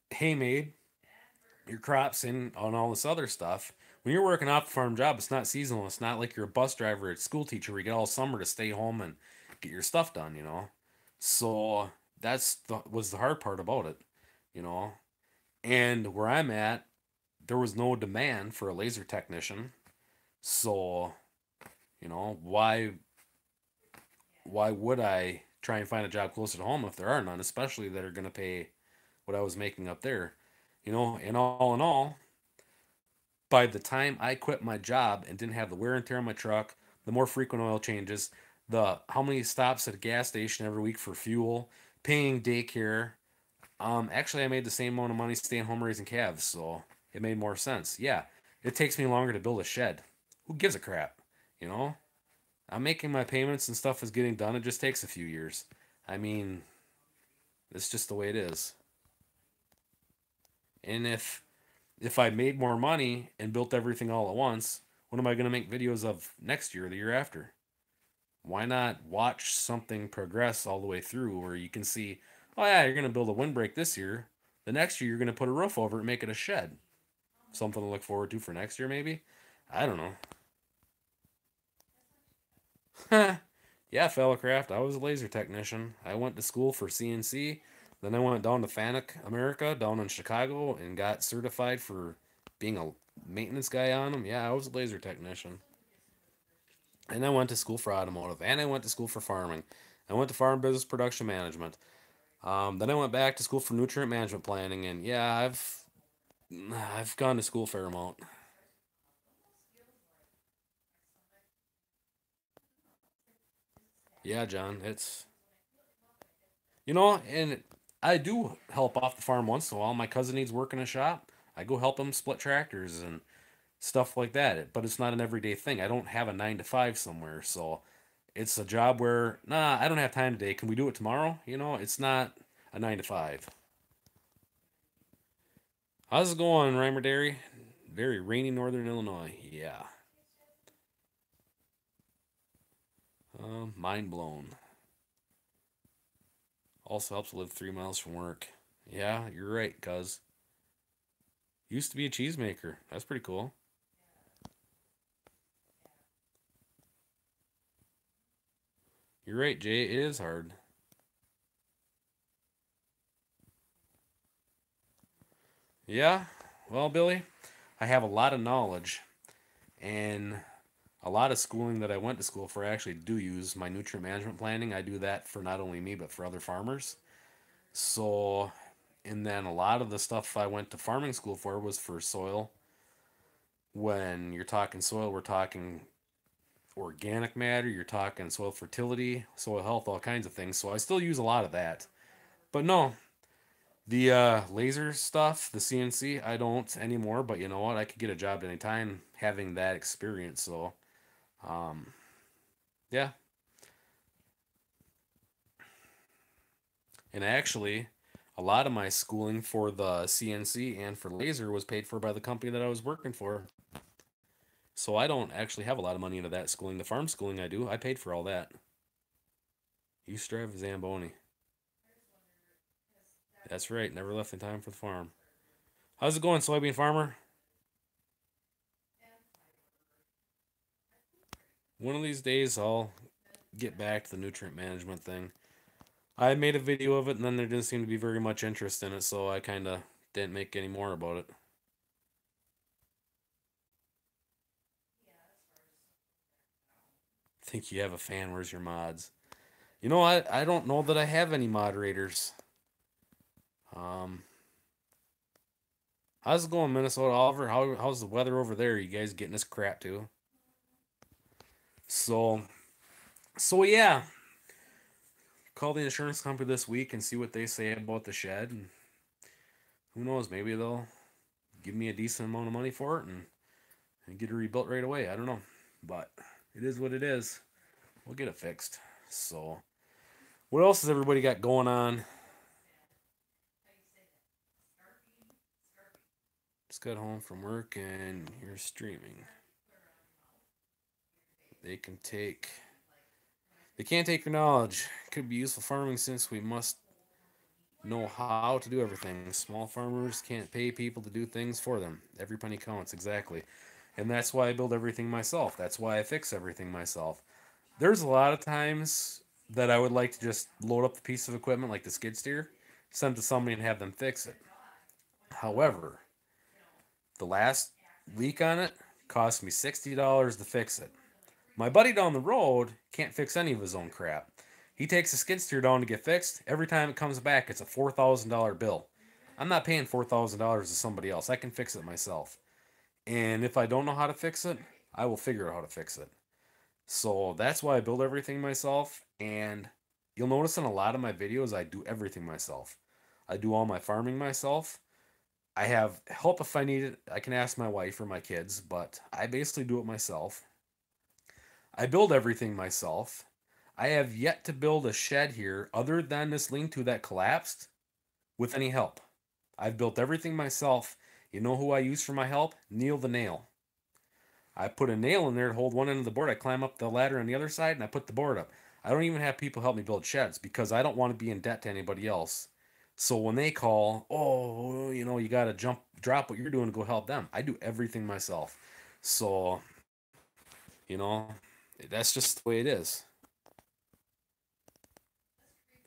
hay made, your crops in, on all this other stuff. When you're working off a farm job, it's not seasonal. It's not like you're a bus driver or a school teacher where you get all summer to stay home and get your stuff done. So was the hard part about it, you know. And where I'm at, there was no demand for a laser technician. So, why would I try and find a job closer to home if there are none, especially that are going to pay what I was making up there? And all in all, by the time I quit my job and didn't have the wear and tear on my truck, the more frequent oil changes, the how many stops at a gas station every week for fuel, paying daycare, actually I made the same amount of money staying home raising calves. So It made more sense. Yeah, it takes me longer to build a shed. Who gives a crap? You know, I'm making my payments and stuff is getting done. It just takes a few years. I mean, it's just the way it is. And if I made more money and built everything all at once, what am I going to make videos of next year or the year after? Why not watch something progress all the way through where you can see, oh yeah, you're going to build a windbreak this year. The next year you're going to put a roof over it and make it a shed. Something to look forward to for next year maybe. I don't know. Yeah, Fellowcraft. I was a laser technician. I went to school for CNC. Then I went down to Fanuc America down in Chicago and got certified for being a maintenance guy on them. Yeah, I was a laser technician. And I went to school for automotive. And I went to school for farming. I went to farm business production management. Then I went back to school for nutrient management planning. And yeah, I've gone to school a fair amount. Yeah, John, it's and I do help off the farm once in a while. My cousin needs work in a shop. I go help him split tractors and stuff like that. But it's not an everyday thing. I don't have a 9 to 5 somewhere, so it's a job where I don't have time today. Can we do it tomorrow? It's not a 9 to 5. How's it going, Reimer Dairy? Very rainy northern Illinois. Yeah. Mind blown. Also helps live 3 miles from work. Yeah, you're right, cuz. Used to be a cheesemaker. That's pretty cool. You're right, Jay. It is hard. Yeah. Well, Billy, I have a lot of knowledge and a lot of schooling that I went to school for. I actually do use my nutrient management planning. I do that for not only me, but for other farmers. So, and then a lot of the stuff I went to farming school for was for soil. When you're talking soil, we're talking organic matter, you're talking soil fertility, soil health, all kinds of things. So I still use a lot of that. But no, the laser stuff, the CNC, I don't anymore. But you know what? I could get a job at any time having that experience. So, um, yeah. And actually, a lot of my schooling for the CNC and for laser was paid for by the company that I was working for. So I don't actually have a lot of money into that schooling. The farm schooling I do, I paid for all that. You strive Zamboni. That's right. Never left in time for the farm. How's it going, soybean farmer? One of these days I'll get back to the nutrient management thing. I made a video of it and then there didn't seem to be very much interest in it, so I kind of didn't make any more about it. Think you have a fan? Where's your mods? I don't know that I have any moderators. Um, how's it going, Minnesota Oliver? How's the weather over there? You guys getting this crap too? So so yeah, call the insurance company this week and see what they say about the shed. And who knows? Maybe they'll give me a decent amount of money for it and get it rebuilt right away. I don't know, but it is what it is. We'll get it fixed. So, what else has everybody got going on? Just got home from work and you're streaming. They can take. They can't take your knowledge. It could be useful farming since we must know how to do everything. Small farmers can't pay people to do things for them. Every penny counts, exactly. And that's why I build everything myself. That's why I fix everything myself. There's a lot of times that I would like to just load up the piece of equipment like the skid steer, send it to somebody and have them fix it. However, the last leak on it cost me $60 to fix it. My buddy down the road can't fix any of his own crap. He takes the skid steer down to get fixed. Every time it comes back, it's a $4,000 bill. I'm not paying $4,000 to somebody else. I can fix it myself. And if I don't know how to fix it, I will figure out how to fix it. So that's why I build everything myself. And you'll notice in a lot of my videos, I do everything myself. I do all my farming myself. I have help if I need it. I can ask my wife or my kids, but I basically do it myself. I build everything myself. I have yet to build a shed here other than this lean-to that collapsed with any help. I've built everything myself. You know who I use for my help? Neil the Nail. I put a nail in there to hold one end of the board. I climb up the ladder on the other side and I put the board up. I don't even have people help me build sheds because I don't want to be in debt to anybody else. So when they call, oh, you got to drop what you're doing to go help them. I do everything myself. So, you know, that's just the way it is.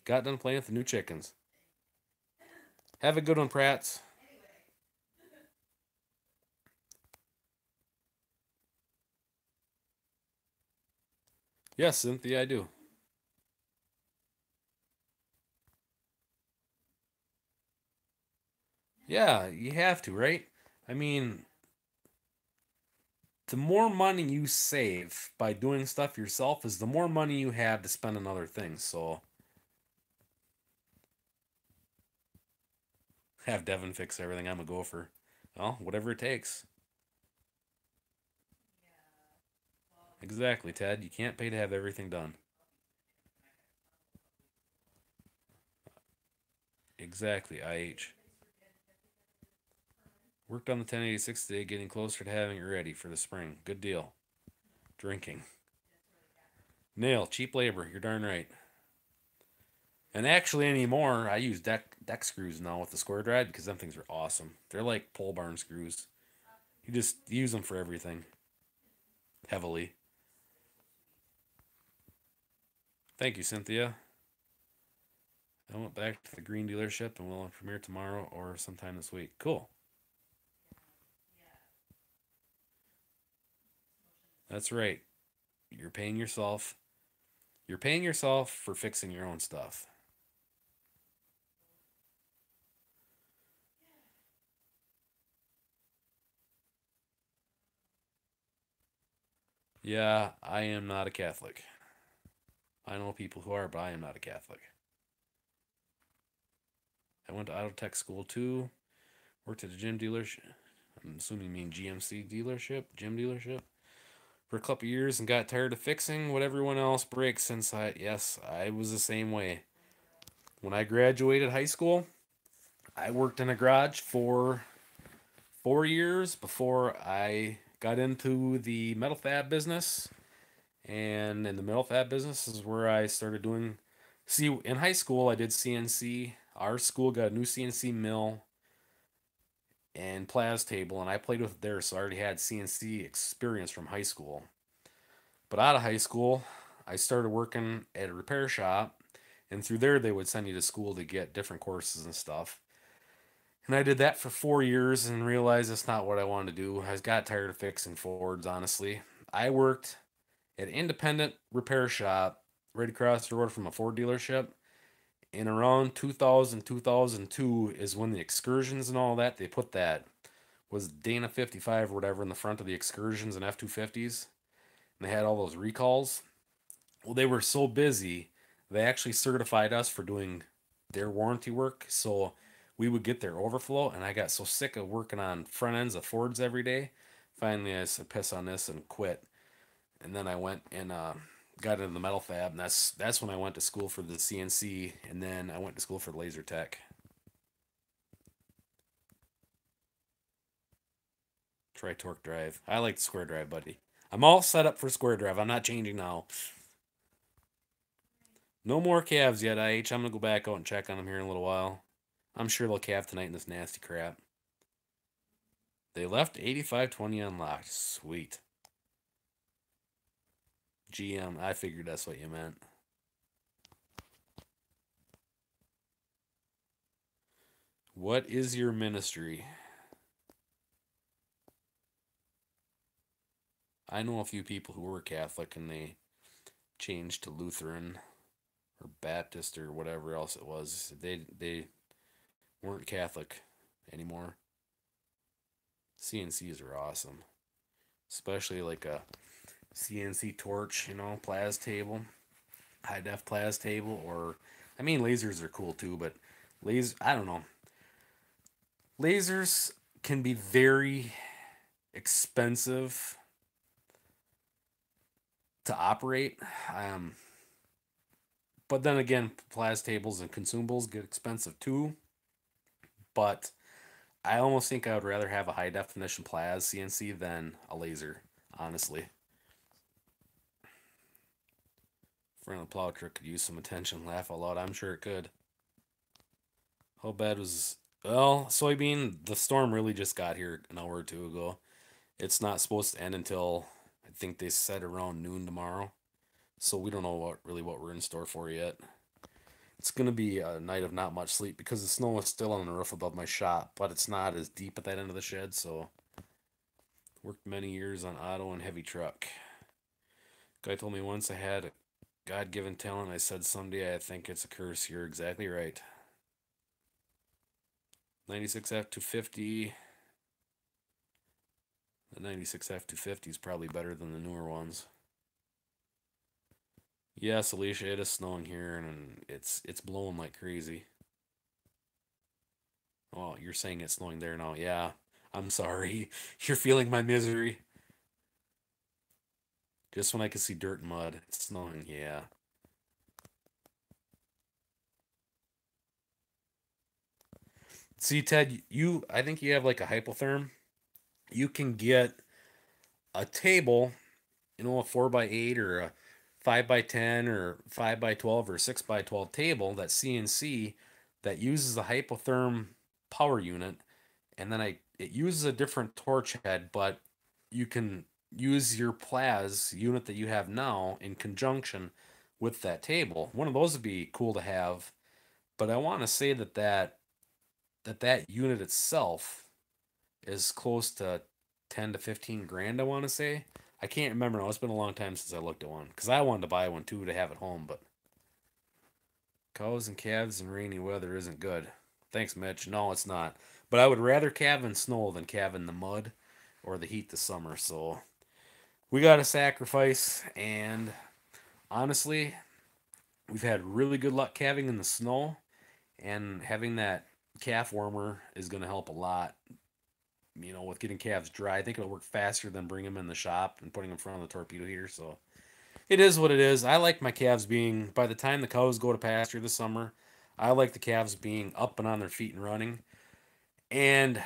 Got done playing with the new chickens. Have a good one, Prats. Yes, Cynthia, I do. Yeah, you have to, right? I mean, the more money you save by doing stuff yourself is the more money you have to spend on other things. So have Devin fix everything. I'm a gopher. Well, whatever it takes. Exactly, Ted. You can't pay to have everything done. Exactly, IH. Worked on the 1086 today, getting closer to having it ready for the spring. Good deal. Drinking. Nail, cheap labor. You're darn right. And actually, anymore, I use deck screws now with the square drive because them things are awesome. They're like pole barn screws. You just use them for everything heavily. Thank you, Cynthia. I went back to the green dealership and will premiere tomorrow or sometime this week. Cool. That's right. You're paying yourself. You're paying yourself for fixing your own stuff. Yeah, I am not a Catholic. I know people who are, but I am not a Catholic. I went to auto tech school too. Worked at a gym dealership. I'm assuming you mean GMC dealership, gym dealership, for a couple years and got tired of fixing what everyone else breaks. Since I was the same way. When I graduated high school, I worked in a garage for 4 years before I got into the metal fab business. And in the metal fab business is where I started doing. See, in high school, I did CNC. Our school got a new CNC mill and plas table, and I played with it there, so I already had CNC experience from high school. But out of high school, I started working at a repair shop, and through there, they would send you to school to get different courses and stuff. And I did that for 4 years and realized that's not what I wanted to do. I got tired of fixing Fords, honestly. I worked at an independent repair shop right across the road from a Ford dealership. And around 2000, 2002 is when the excursions and all that, they put that, was Dana 55 or whatever in the front of the excursions and F 250s. And they had all those recalls. Well, they were so busy, they actually certified us for doing their warranty work. So we would get their overflow. And I got so sick of working on front ends of Fords every day. Finally, I said, piss on this and quit. And then I went and got into the metal fab, and that's when I went to school for the CNC, and then I went to school for laser tech. Try torque drive. I like the square drive, buddy. I'm all set up for square drive. I'm not changing now. No more calves yet, IH. I'm gonna go back out and check on them here in a little while. I'm sure they'll calve tonight in this nasty crap. They left 8520 unlocked. Sweet. GM, I figured that's what you meant. What is your ministry? I know a few people who were Catholic and they changed to Lutheran or Baptist or whatever else it was. They weren't Catholic anymore. CNCs are awesome, especially like a CNC torch, plas table, high def plas table, or I mean lasers are cool too, but laser I don't know. Lasers can be very expensive to operate. Um, but then again, plas tables and consumables get expensive too. But I almost think I would rather have a high definition plas CNC than a laser, honestly. Front of the plow truck could use some attention. Laugh out loud. I'm sure it could. How bad was. Well, soybean, the storm really just got here an hour or two ago. It's not supposed to end until I think they said around noon tomorrow. So we don't know what we're in store for yet. It's gonna be a night of not much sleep because the snow is still on the roof above my shop, but it's not as deep at that end of the shed. So worked many years on auto and heavy truck. Guy told me once I had a God-given talent. I said someday I think it's a curse. You're exactly right. 96 F250. The 96 F250 is probably better than the newer ones. Yes, Alicia, it is snowing here and it's blowing like crazy. Oh, you're saying it's snowing there now. Yeah, I'm sorry. You're feeling my misery. Just when I can see dirt and mud, it's snowing. Yeah. See, Ted, I think you have like a hypotherm. You can get a table, a 4x8 or a 5x10 or 5x12 or 6x12 table, that CNC that uses a hypotherm power unit, and then it uses a different torch head, but you can use your plas unit that you have now in conjunction with that table. One of those would be cool to have, but I want to say that unit itself is close to 10 to 15 grand, I want to say. I can't remember now. It's been a long time since I looked at one because I wanted to buy one too to have at home, but cows and calves in rainy weather isn't good. Thanks, Mitch. No, it's not. But I would rather calve in snow than calve in the mud or the heat this summer. So we got to sacrifice. And honestly, we've had really good luck calving in the snow. And having that calf warmer is going to help a lot, with getting calves dry. I think it'll work faster than bringing them in the shop and putting them in front of the torpedo heater. So it is what it is. I like my calves being, by the time the cows go to pasture this summer, I like the calves being up and on their feet and running. And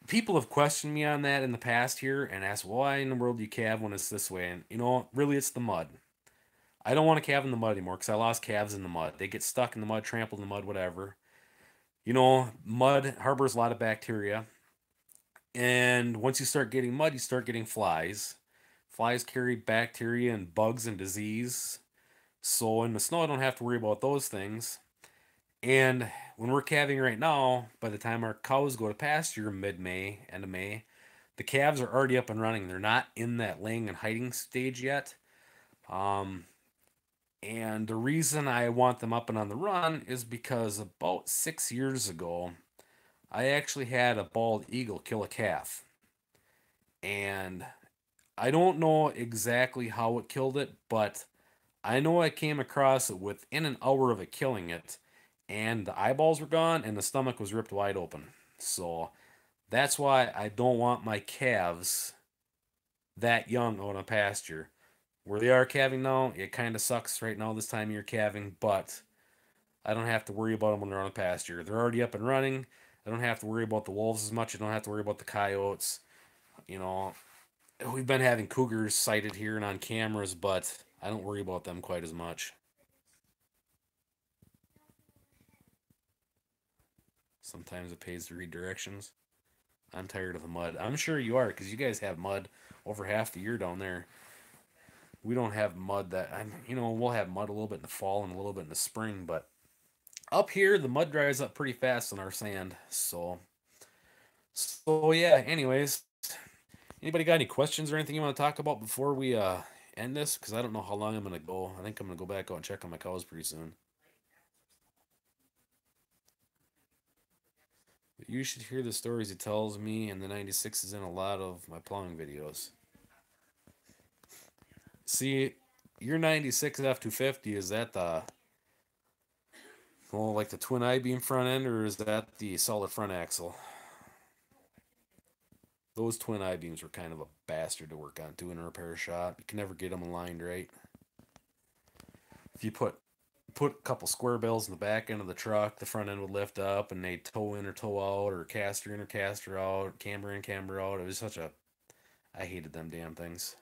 people have questioned me on that in the past here and asked, why in the world do you calve when it's this way? And, really it's the mud. I don't want to calve in the mud anymore because I lost calves in the mud. They get stuck in the mud, trampled in the mud, whatever. Mud harbors a lot of bacteria. And once you start getting mud, you start getting flies. Flies carry bacteria and bugs and disease. So in the snow, I don't have to worry about those things. And when we're calving right now, by the time our cows go to pasture mid-May, end of May, the calves are already up and running. They're not in that laying and hiding stage yet. Um, and the reason I want them up and on the run is because about 6 years ago, I actually had a bald eagle kill a calf. And I don't know exactly how it killed it, but I know I came across it within an hour of it killing it, and the eyeballs were gone and the stomach was ripped wide open. So that's why I don't want my calves that young on a pasture. Where they are calving now, it kind of sucks right now this time of year calving, but I don't have to worry about them when they're on a pasture. They're already up and running. I don't have to worry about the wolves as much. I don't have to worry about the coyotes. You know, we've been having cougars sighted here and on cameras, but I don't worry about them quite as much. Sometimes it pays to read directions. I'm tired of the mud. I'm sure you are, because you guys have mud over half the year down there. We don't have mud we'll have mud a little bit in the fall and a little bit in the spring, but up here the mud dries up pretty fast on our sand. So yeah. Anyways, anybody got any questions or anything you want to talk about before we end this? Because I don't know how long I'm gonna go. I think I'm gonna go back out and check on my cows pretty soon. But you should hear the stories he tells me, and the 96 is in a lot of my plowing videos. See, your 96 F250 is that the Oh, like the twin I-beam front end, or is that the solid front axle? Those twin I-beams were kind of a bastard to work on too in a repair shop. You can never get them aligned right. If you put a couple square bells in the back end of the truck, the front end would lift up and they'd toe in or toe out, or caster in or caster out, camber in, camber out. It was such a, I hated them damn things.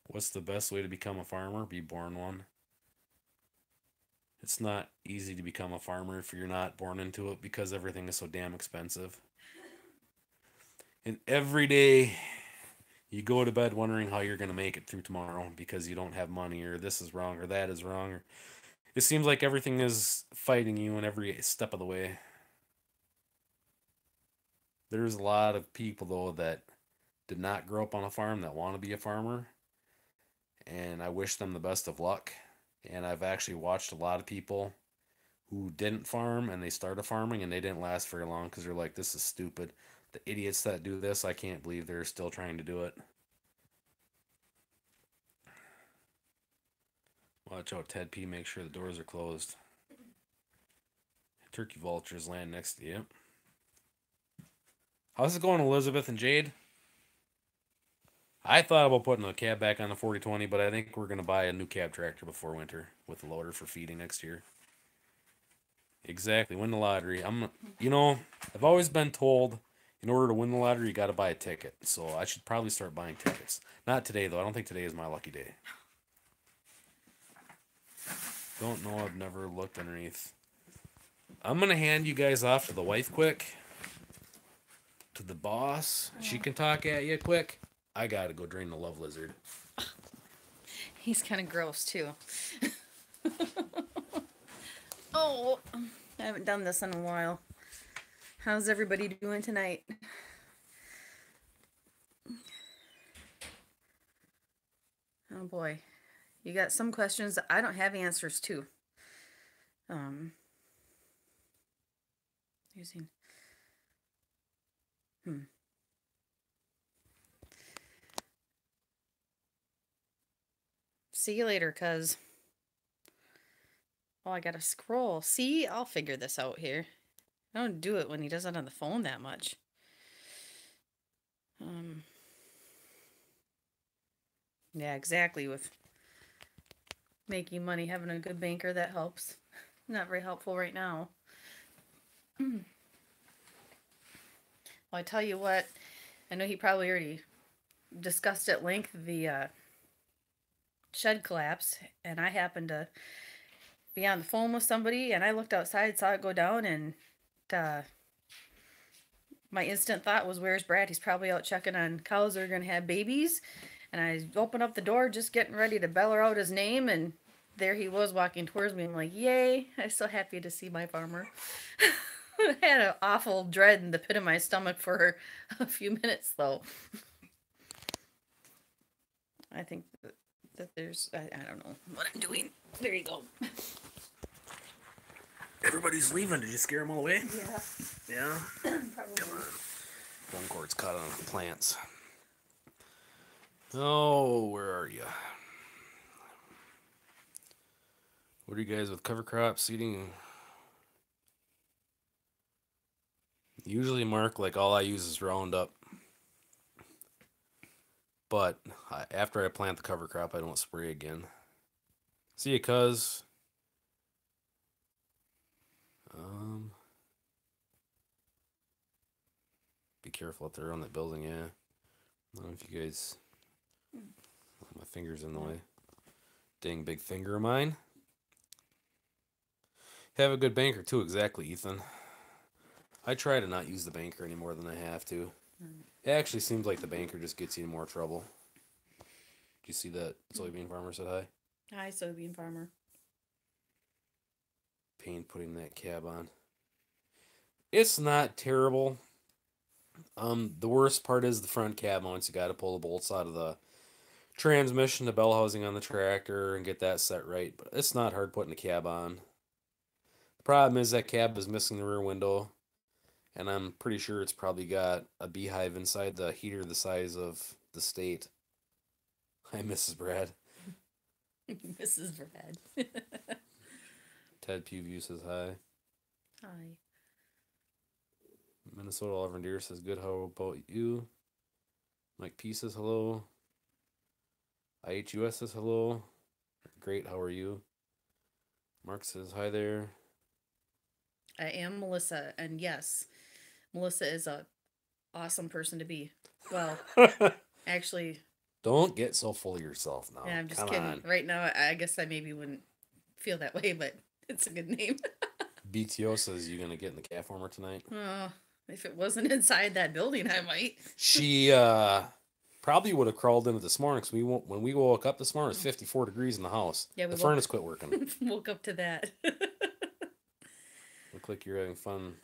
What's the best way to become a farmer? Be born one. It's not easy to become a farmer if you're not born into it because everything is so damn expensive. And every day you go to bed wondering how you're going to make it through tomorrow because you don't have money, or this is wrong, or that is wrong, or it seems like everything is fighting you in every step of the way. There's a lot of people, though, that did not grow up on a farm that want to be a farmer, and I wish them the best of luck. And I've actually watched a lot of people who didn't farm and they started farming and they didn't last very long because they're like, this is stupid. The idiots that do this, I can't believe they're still trying to do it. Watch out, Ted P. Make sure the doors are closed. Turkey vultures land next to you. How's it going, Elizabeth and Jade? I thought about putting a cab back on the 4020, but I think we're going to buy a new cab tractor before winter with a loader for feeding next year. Exactly, win the lottery. I've always been told in order to win the lottery, you got to buy a ticket. So I should probably start buying tickets. Not today, though. I don't think today is my lucky day. Don't know. I've never looked underneath. I'm going to hand you guys off to the wife quick. To the boss. She can talk at you quick. I got to go drain the love lizard. He's kind of gross, too. Oh, I haven't done this in a while. How's everybody doing tonight? Oh boy. You got some questions that I don't have answers to. Using. See you later, cuz. Oh, I gotta scroll. See, I'll figure this out here. I don't do it when he does it on the phone that much. Yeah, exactly. With making money, having a good banker, that helps. Not very helpful right now. Well, I tell you what, I know he probably already discussed at length the shed collapse, and I happened to be on the phone with somebody, and I looked outside, saw it go down, and my instant thought was, where's Brad? He's probably out checking on cows that are going to have babies. And I opened up the door, just getting ready to beller out his name, and there he was walking towards me. I'm like, yay, I'm so happy to see my farmer. I had an awful dread in the pit of my stomach for a few minutes, though. I think that there's, I don't know what I'm doing. There you go. Everybody's leaving. Did you scare them all away? Yeah. Yeah? Probably. Come on. Phone cord's caught on plants. Oh, where are you? What are you guys with cover crop seeding? Usually, Mark, like all I use is Roundup. But after I plant the cover crop, I don't spray again. See you, cuz. Be careful up there on that building, yeah. I don't know if you guys... My finger's in the way. Dang big finger of mine. Have a good banker too, exactly, Ethan. I try to not use the banker any more than I have to. It actually seems like the banker just gets you in more trouble. Do you see that soybean farmer said hi? Hi, soybean farmer. Pain putting that cab on. It's not terrible. The worst part is the front cab mounts. You got to pull the bolts out of the transmission, the bell housing on the tractor, and get that set right. But it's not hard putting the cab on. The problem is that cab is missing the rear window, And I'm pretty sure it's probably got a beehive inside the heater the size of the state. Hi, Mrs. Brad. Mrs. Brad. Ted Pewview says hi. Hi. Minnesota Oliver Deer says good. How about you? Mike P says hello. IHUS says hello. Great. How are you? Mark says hi there. I am Melissa, and yes, Melissa is a awesome person to be. Well, actually, Don't get so full of yourself now. yeah, I'm just Come kidding. on. Right now, I guess I maybe wouldn't feel that way, but it's a good name. BTO says you gonna get in the calf warmer tonight. Oh, if it wasn't inside that building, I might. She probably would have crawled in it this morning because when we woke up this morning, it was 54 degrees in the house. Yeah, the furnace quit working. Woke up to that. Look like you're having fun.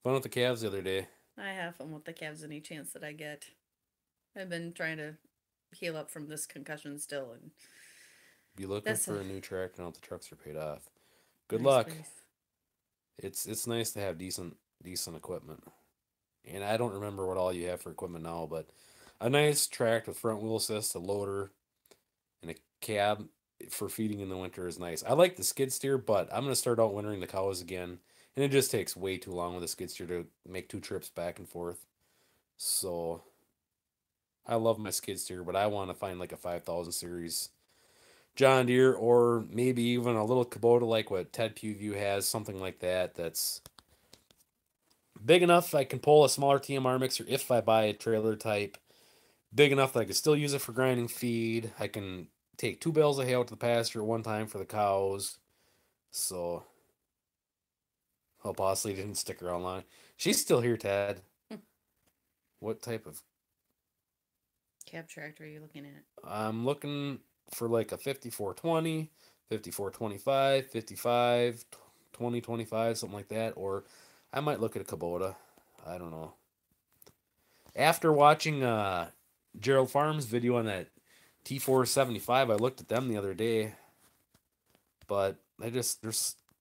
Fun with the calves the other day. I have fun with the calves any chance that I get. I've been trying to heal up from this concussion still, and Be looking for a new tractor now that the trucks are paid off. Good nice luck. place. It's nice to have decent equipment. And I don't remember what all you have for equipment now, but a nice tractor with front wheel assist, a loader, and a cab for feeding in the winter is nice. I like the skid steer, but I'm gonna start out wintering the cows again, and it just takes way too long with a skid steer to make 2 trips back and forth. So I love my skid steer, but I want to find like a 5000 series John Deere, or maybe even a little Kubota like what Ted Pewview has, something like that. That's big enough I can pull a smaller TMR mixer if I buy a trailer type. Big enough that I can still use it for grinding feed. I can take 2 bales of hay out to the pasture at one time for the cows. So, hope Osley didn't stick around long. She's still here, Ted. What type of Cab tractor are you looking at? I'm looking for like a 5420, 5425, 55, 2025, something like that. Or I might look at a Kubota. I don't know. After watching Gerald Farm's video on that T475, I looked at them the other day. But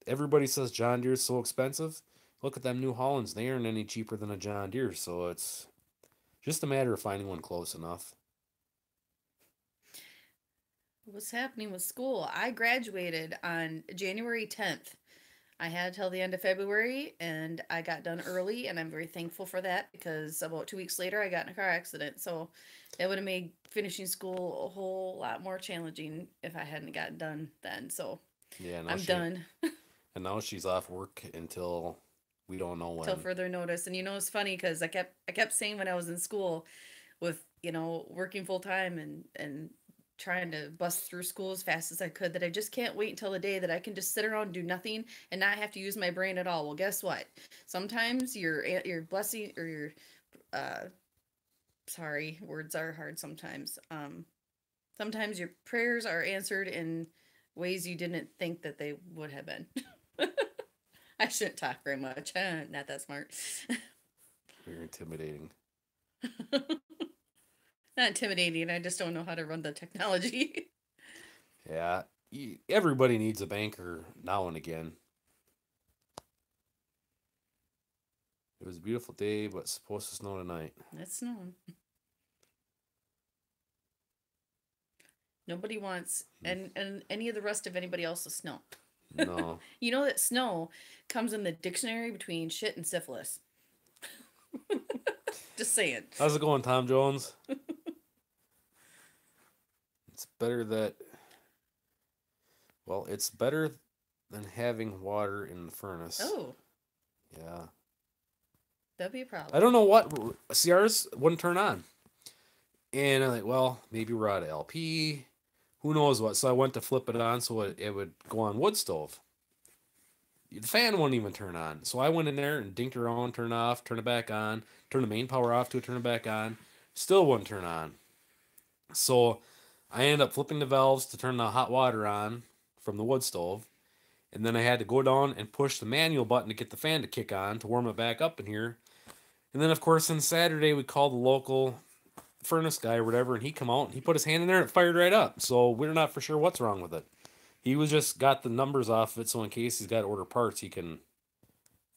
everybody says John Deere's so expensive. Look at them New Hollands. They aren't any cheaper than a John Deere. So it's just a matter of finding one close enough. What's happening with school? I graduated on January 10th. I had till the end of February, and I got done early, and I'm very thankful for that because about 2 weeks later, I got in a car accident. So it would have made finishing school a whole lot more challenging if I hadn't gotten done then. So yeah, I'm done. And now she's off work until we don't know when. Till further notice. And it's funny because I kept saying when I was in school, with working full time and trying to bust through school as fast as I could, that I just can't wait until the day that I can just sit around and do nothing and not have to use my brain at all. Well, guess what? Sometimes your blessing or your sorry, words are hard sometimes. Sometimes your prayers are answered in ways you didn't think that they would have been. I shouldn't talk very much. Not that smart. You're intimidating. Not intimidating. I just don't know how to run the technology. Yeah, everybody needs a banker now and again. It was a beautiful day, but it's supposed to snow tonight. It's snowing. Nobody wants and any of the rest of anybody else's snow. No. You know that snow comes in the dictionary between shit and syphilis. Just saying. How's it going, Tom Jones? It's better than having water in the furnace. Oh. Yeah. That'd be a problem. I don't know what. See, ours wouldn't turn on. And I'm like, well, maybe we're out of LP. Who knows what? So I went to flip it on so it would go on wood stove. The fan wouldn't even turn on. So I went in there and dinked around, turn it off, turn it back on, turn the main power off to it, turn it back on. Still wouldn't turn on. So I ended up flipping the valves to turn the hot water on from the wood stove. And then I had to go down and push the manual button to get the fan to kick on to warm it back up in here. And then, of course, on Saturday, we called the local furnace guy or whatever, and he come out and he put his hand in there and it fired right up. So we're not for sure what's wrong with it. He was just got the numbers off of it, so in case he's got to order parts, he can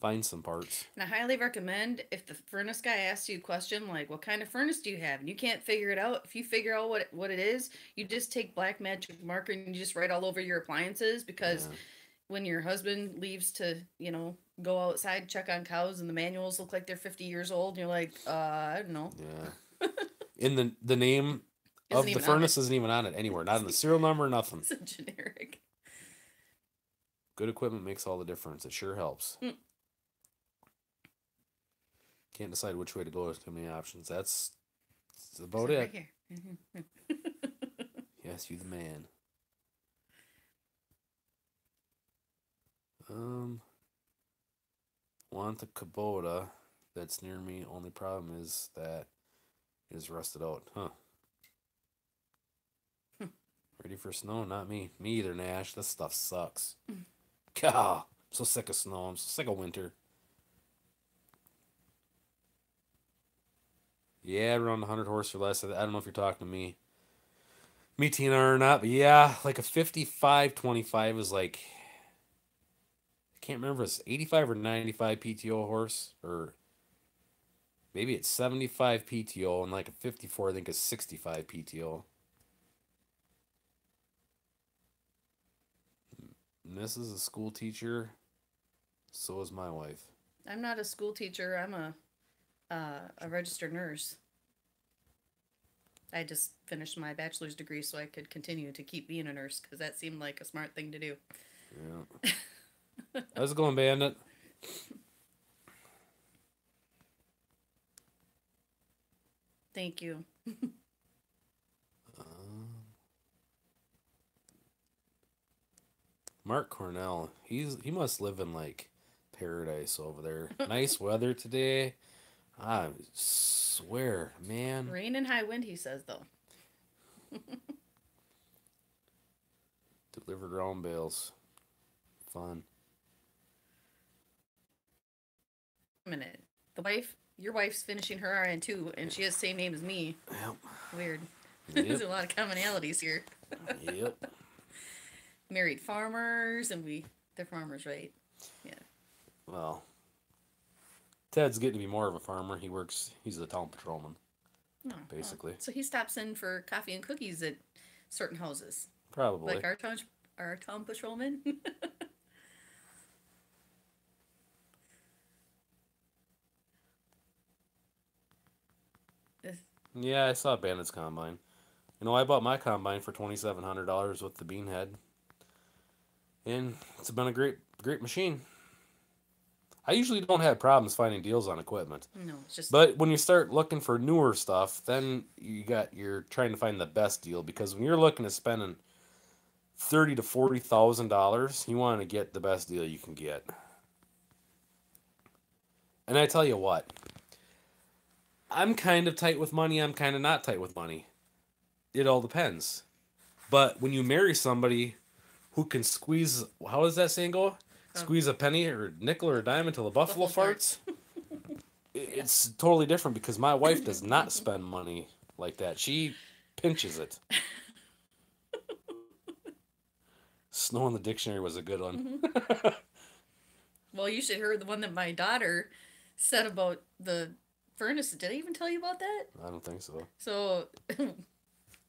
find some parts. And I highly recommend if the furnace guy asks you a question like, "What kind of furnace do you have?" and you can't figure it out, if you figure out what it is, you just take black magic marker and you just write all over your appliances because Yeah. when your husband leaves to, go outside check on cows and the manuals look like they're 50 years old, and you're like, I don't know, Yeah. In the name isn't of the even on it. furnace isn't even on it anywhere. Not in the serial number, nothing. It's a generic. Good equipment makes all the difference. It sure helps. Mm. Can't decide which way to go. There's too many options. That's about Right it. here. Yes, you the man. Want the Kubota that's near me. Only problem is that it is rusted out. Huh. Ready for snow? Not me. Me either, Nash. This stuff sucks. God, I'm so sick of snow. I'm so sick of winter. Yeah, around 100 horse or less. I don't know if you're talking to me. Me, Tina, or not, but yeah, like a 55-25 is like, I can't remember if it's 85 or 95 PTO horse, or maybe it's 75 PTO, and like a 54, I think, is 65 PTO. This is a school teacher, so is my wife. I'm not a school teacher. I'm a registered nurse. I just finished my bachelor's degree so I could continue to keep being a nurse because that seemed like a smart thing to do. Yeah. How's it going, Bandit? Thank you. Mark Cornell, he must live in like paradise over there. Nice weather today. I swear, man. Rain and high wind, he says, though. Delivered round bales. Fun. A minute. Your wife's finishing her RN too, and she has the same name as me. Yep. Weird. Yep. There's a lot of commonalities here. Yep. Married farmers, and they're farmers, right? Yeah. Well, Ted's getting to be more of a farmer. He's a town patrolman, Oh, basically. so he stops in for coffee and cookies at certain houses, Probably. like our town patrolman. Yeah, I saw Bandit's combine. I bought my combine for $2,700 with the Beanhead, and it's been a great machine. I usually don't have problems finding deals on equipment. No, it's just. But when you start looking for newer stuff, then you're trying to find the best deal, because when you're looking at spending $30,000 to $40,000, you want to get the best deal you can get. And I tell you what, I'm kind of tight with money. I'm kind of not tight with money. It all depends. But when you marry somebody who can squeeze, how does that saying go? Squeeze a penny or nickel or a dime until the buffalo farts. It's totally different, because my wife does not spend money like that. She pinches it. Snow in the dictionary was a good one. Mm-hmm. Well, you should hear the one that my daughter said about the furnace. Did I even tell you about that? I don't think so. So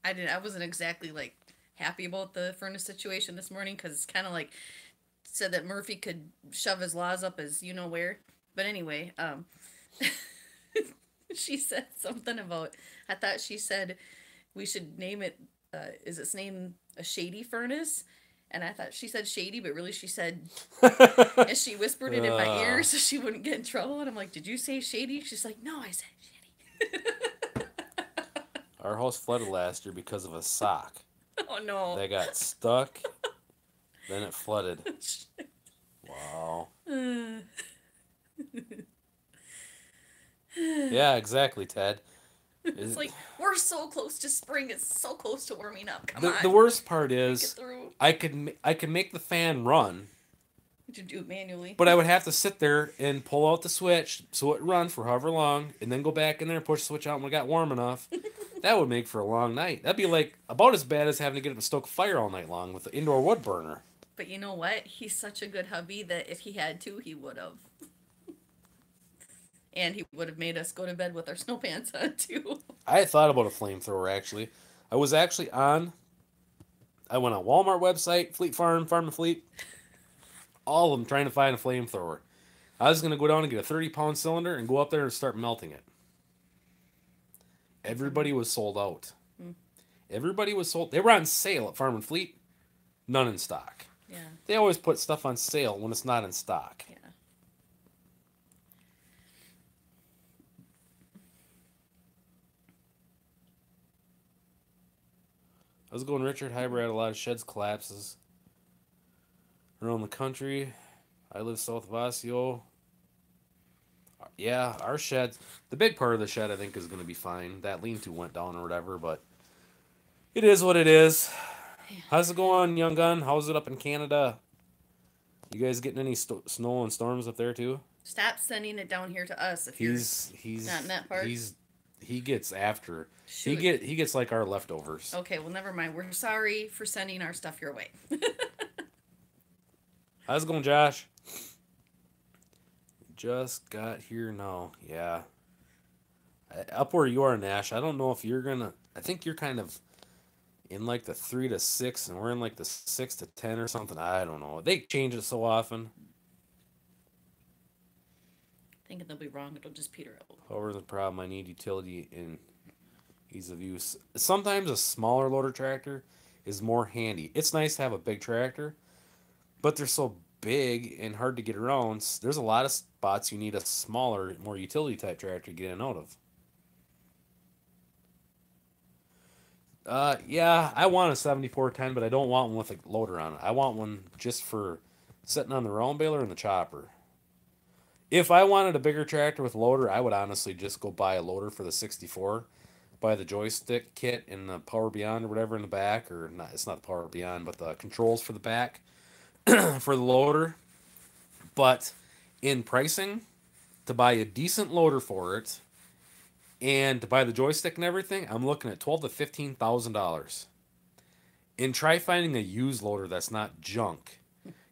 I wasn't exactly like happy about the furnace situation this morning, because it's kind of like said that Murphy could shove his laws up as you know where. But anyway, she said something about, I thought she said we should name it, is its name a shady furnace? And I thought she said shady, but really she said, and she whispered it in my ear so she wouldn't get in trouble. And I'm like, did you say shady? She's like, no, I said shady. Our house flooded last year because of a sock. Oh, no. They got stuck, then it flooded. Wow. Yeah, exactly, Ted. It's like, we're so close to spring. It's so close to warming up. Come on. The worst part is, Get through. I could make the fan run, To do it manually. but I would have to sit there and pull out the switch so it run for however long, and then go back in there and push the switch out when it got warm enough. That would make for a long night. That'd be like about as bad as having to get up and stoke a fire all night long with the indoor wood burner. But you know what? He's such a good hubby that if he had to, he would have. And he would have made us go to bed with our snow pants on too. I had thought about a flamethrower actually. I was actually on. I went on Walmart website, Fleet Farm, Farm and Fleet, all of them trying to find a flamethrower. I was gonna go down and get a 30-pound cylinder and go up there and start melting it. Everybody was sold out. Mm. Everybody was sold. They were on sale at Farm and Fleet. None in stock. Yeah. They always put stuff on sale when it's not in stock. Yeah. I was going Richard Hybrid had a lot of sheds collapses around the country. I live south of Osseo. Yeah, our shed, the big part of the shed I think is going to be fine. That lean-to went down or whatever, but it is what it is. How's it going, young gun? How's it up in Canada? You guys getting any snow and storms up there too? Stop sending it down here to us if He's not in that part. He gets after. Shoot. He gets like our leftovers. Okay, well never mind. We're sorry for sending our stuff your way. How's it going, Josh? Just got here now. Yeah. Up where you are, Nash, I don't know if you're gonna. I think you're kind of in like the 3 to 6, and we're in like the 6 to 10 or something. I don't know. They change it so often. Thinking they'll be wrong. It'll just peter out. However, the problem, I need utility and ease of use. Sometimes a smaller loader tractor is more handy. It's nice to have a big tractor, but they're so big and hard to get around. There's a lot of spots you need a smaller, more utility type tractor to get in and out of. Yeah, I want a 7410, but I don't want one with a loader on it. I want one just for sitting on the round baler and the chopper. If I wanted a bigger tractor with loader, I would honestly just go buy a loader for the 64, buy the joystick kit and the Power Beyond or whatever in the back, or not. It's not the Power Beyond, but the controls for the back for the loader. But in pricing, to buy a decent loader for it and to buy the joystick and everything, I'm looking at $12,000 to $15,000. And try finding a used loader that's not junk.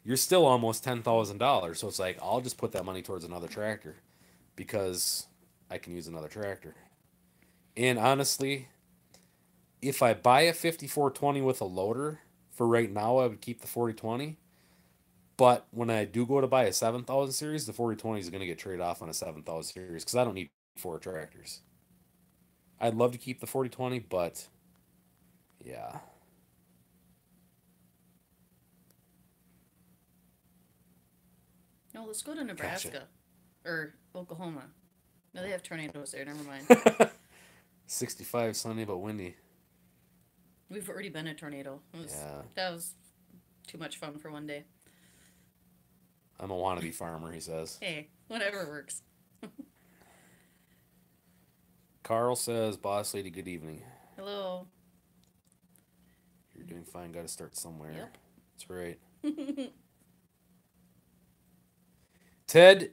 You're still almost $10,000. So it's like, I'll just put that money towards another tractor because I can use another tractor. And honestly, if I buy a 5420 with a loader, for right now, I would keep the 4020. But when I do go to buy a 7000 series, the 4020 is going to get traded off on a 7000 series because I don't need 4 tractors. I'd love to keep the 4020, but yeah. No, let's go to Nebraska. Gotcha. Or Oklahoma. No, they have tornadoes there. Never mind. 65 sunny but windy. We've already been a tornado. Yeah. That was too much fun for one day. I'm a wannabe farmer, he says. Hey, whatever works. Carl says, boss lady, good evening. Hello. You're doing fine. Got to start somewhere. Yep. That's right. Ted,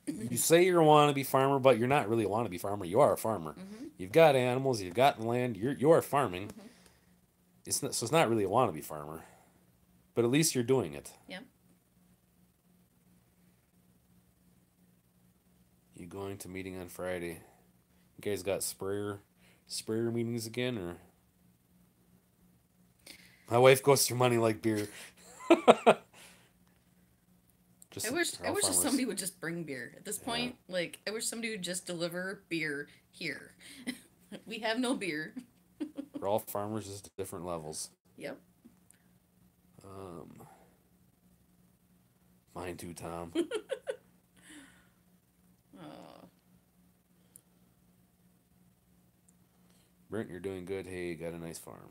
you say you're a wannabe farmer, but you're not really a wannabe farmer. You are a farmer. Mm-hmm. You've got animals. You've got land. You are farming. Mm-hmm. So it's not really a wannabe farmer, but at least you're doing it. Yep. You going to meeting on Friday? You guys got sprayer meetings again, or? My wife goes through money like beer. I wish somebody would just bring beer. At this point, like, I wish somebody would just deliver beer here. We have no beer. We're all farmers, just at different levels. Yep. Mine too, Tom. Brent, you're doing good. Hey, you got a nice farm.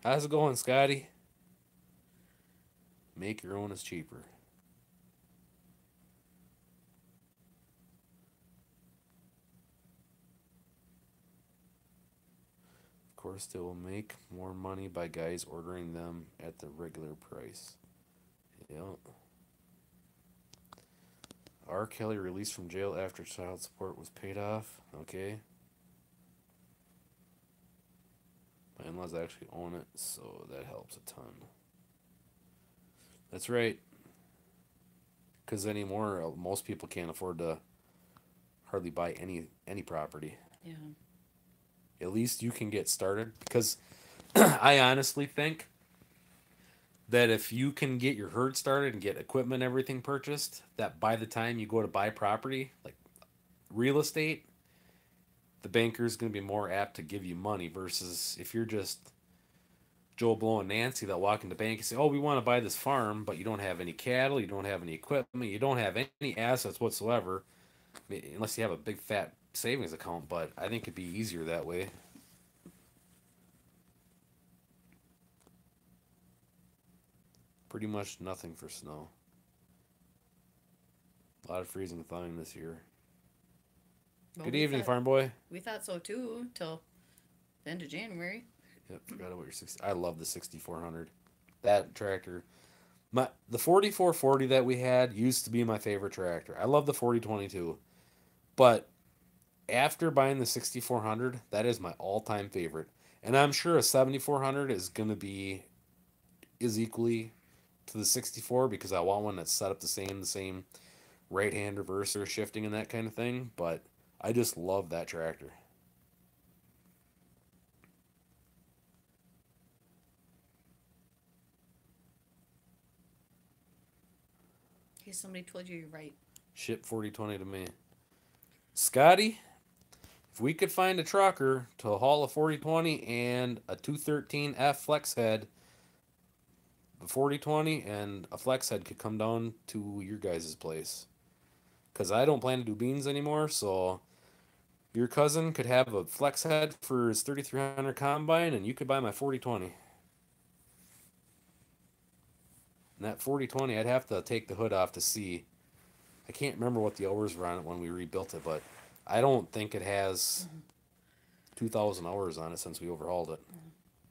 How's it going, Scotty? Make your own is cheaper. Of course, they will make more money by guys ordering them at the regular price. Yep. R. Kelly released from jail after child support was paid off. Okay. My in-laws actually own it, so that helps a ton. That's right. because anymore most people can't afford to hardly buy any property. Yeah. At least you can get started because I honestly think that if you can get your herd started and get equipment and everything purchased, that by the time you go to buy property, like real estate, the banker is going to be more apt to give you money versus if you're just Joe Blow and Nancy that walk in the bank and say, "Oh, we want to buy this farm," but you don't have any cattle, you don't have any equipment, you don't have any assets whatsoever, unless you have a big fat savings account. But I think it'd be easier that way. Pretty much nothing for snow. A lot of freezing and thawing this year. Well, Good we evening, thought farm boy. we thought so too till the end of January. Yep, forgot about your 60. I love the 6400. That tractor. The 4440 that we had used to be my favorite tractor. I love the 4022. But after buying the 6400, that is my all-time favorite. And I'm sure a 7400 is going to be is equally to the 64 because I want one that's set up the same right-hand reverser shifting and that kind of thing, but I just love that tractor. In case somebody told you you're right. Ship 4020 to me. Scotty, if we could find a trucker to haul a 4020 and a 213F flex head, the 4020 and a flex head could come down to your guys' place. Because I don't plan to do beans anymore, so your cousin could have a flex head for his 3300 combine, and you could buy my 4020. And that 4020, I'd have to take the hood off to see. I can't remember what the hours were on it when we rebuilt it, but I don't think it has 2,000 hours on it since we overhauled it.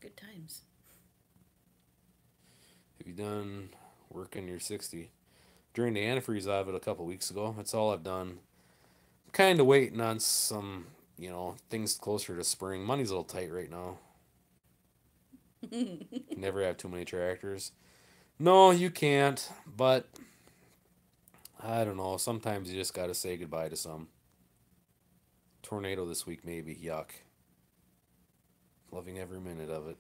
Good times. Have you done work in your 60? During the antifreeze of it a couple weeks ago, that's all I've done. Kind of waiting on some, things closer to spring. Money's a little tight right now. Never have too many tractors. No, you can't, but I don't know. Sometimes you just got to say goodbye to some. Tornado this week, maybe. Yuck. Loving every minute of it.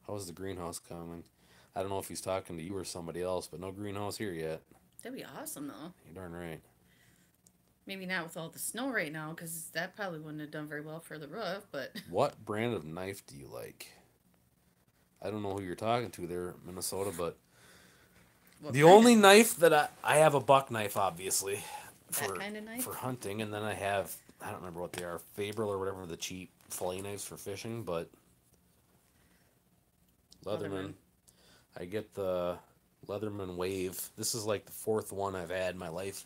How's the greenhouse coming? I don't know if he's talking to you or somebody else, but no greenhouse here yet. That'd be awesome, though. You're darn right. Maybe not with all the snow right now, because that probably wouldn't have done very well for the roof, but... What brand of knife do you like? I don't know who you're talking to there, Minnesota, but... The only knife that I have a buck knife, obviously. That kind of knife? For hunting, and then I have, I don't remember what they are, Faberl or whatever, the cheap fillet knives for fishing, but... Leatherman. I get the Leatherman Wave. This is like the fourth one I've had in my life.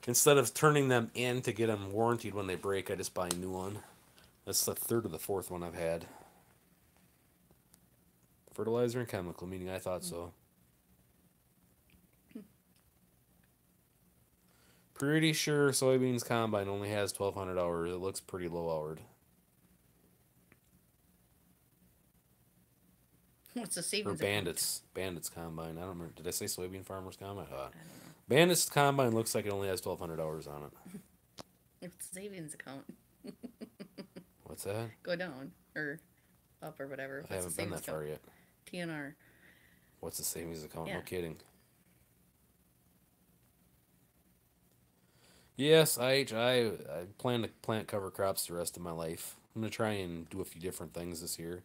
Instead of turning them in to get them warranted when they break, I just buy a new one. That's the third or the fourth one I've had. Fertilizer and chemical, meaning I thought so. Pretty sure soybeans combine only has 1,200 hours. It looks pretty low-houred. What's the savings? Or Bandits combine. I don't remember. Did I say soybean farmers combine? I don't know. Bandits combine looks like it only has 1,200 hours on it. It's a savings account. What's that? Go down or up or whatever. I haven't been that far yet. TNR. What's the savings account? Yeah. No kidding. Yes, I plan to plant cover crops the rest of my life. I'm going to try and do a few different things this year.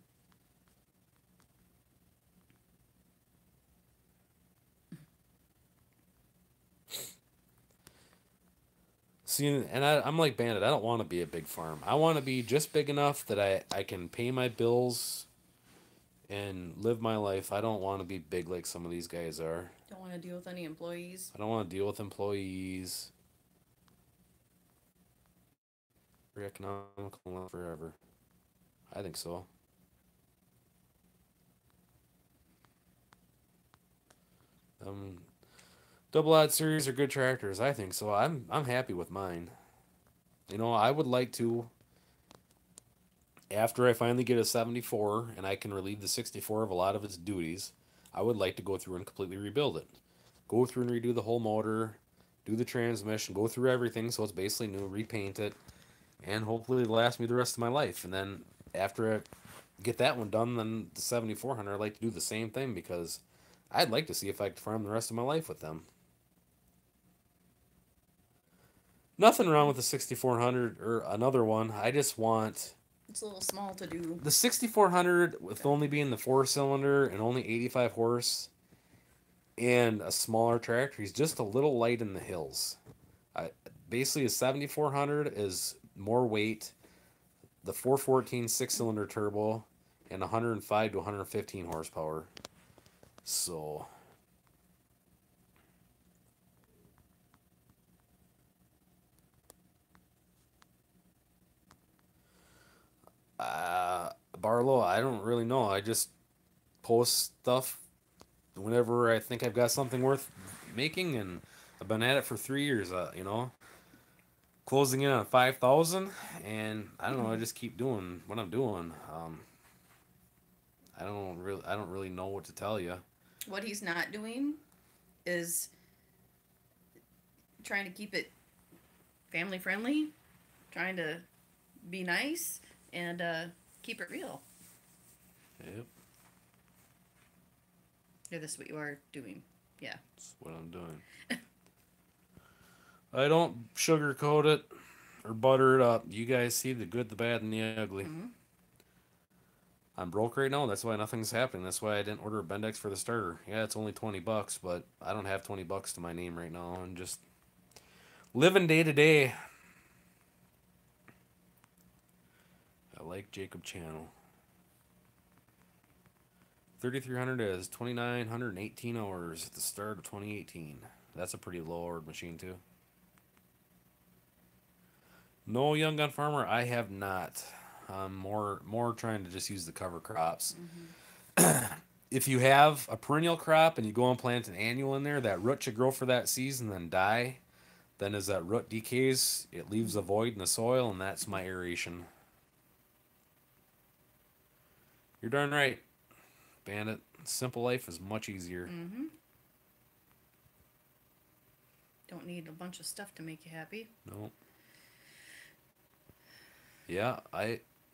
See, and I'm like Bandit. I don't want to be a big farm. I want to be just big enough that I can pay my bills and live my life. I don't want to be big like some of these guys are. Don't want to deal with any employees. I don't want to deal with employees. Very economical forever. I think so. Double odd series are good tractors. I think so. I'm happy with mine. I would like to, after I finally get a 74 and I can relieve the 64 of a lot of its duties, I would like to go through and completely rebuild it. go through and redo the whole motor, do the transmission, go through everything so it's basically new, repaint it, and hopefully it'll last me the rest of my life. And then after I get that one done, then the 7400, I'd like to do the same thing because I'd like to see if I could farm the rest of my life with them. Nothing wrong with the 6400 or another one. I just want It's a little small to do. the 6400 with only being the 4-cylinder and only 85 horse and a smaller tractor. He's just a little light in the hills. I, basically, a 7400 is more weight, the 414 6-cylinder turbo, and 105 to 115 horsepower. So, Barlow, I don't really know. I just post stuff whenever I think I've got something worth making, and I've been at it for 3 years. Closing in on 5,000, and I don't know. I just keep doing what I'm doing. I don't really know what to tell you. What he's not doing is trying to keep it family friendly, trying to be nice, and keep it real. Yep, Yeah, this is what you are doing. Yeah. that's what I'm doing. I don't sugarcoat it or butter it up. You guys see the good, the bad, and the ugly. Mm-hmm. I'm broke right now. That's why nothing's happening. That's why I didn't order a Bendix for the starter. Yeah, it's only $20, but I don't have $20 to my name right now. I'm just living day to day. I like Jacob Channel. 3300 is 2,918 hours at the start of 2018. That's a pretty low ordered machine too. No, Young Gun Farmer, I have not. I'm more trying to just use the cover crops. If you have a perennial crop and you go and plant an annual in there, that root should grow for that season, then die. Then as that root decays, it leaves a void in the soil, and that's my aeration. You're darn right, Bandit. Simple life is much easier. Mm-hmm. Don't need a bunch of stuff to make you happy. No. Yeah,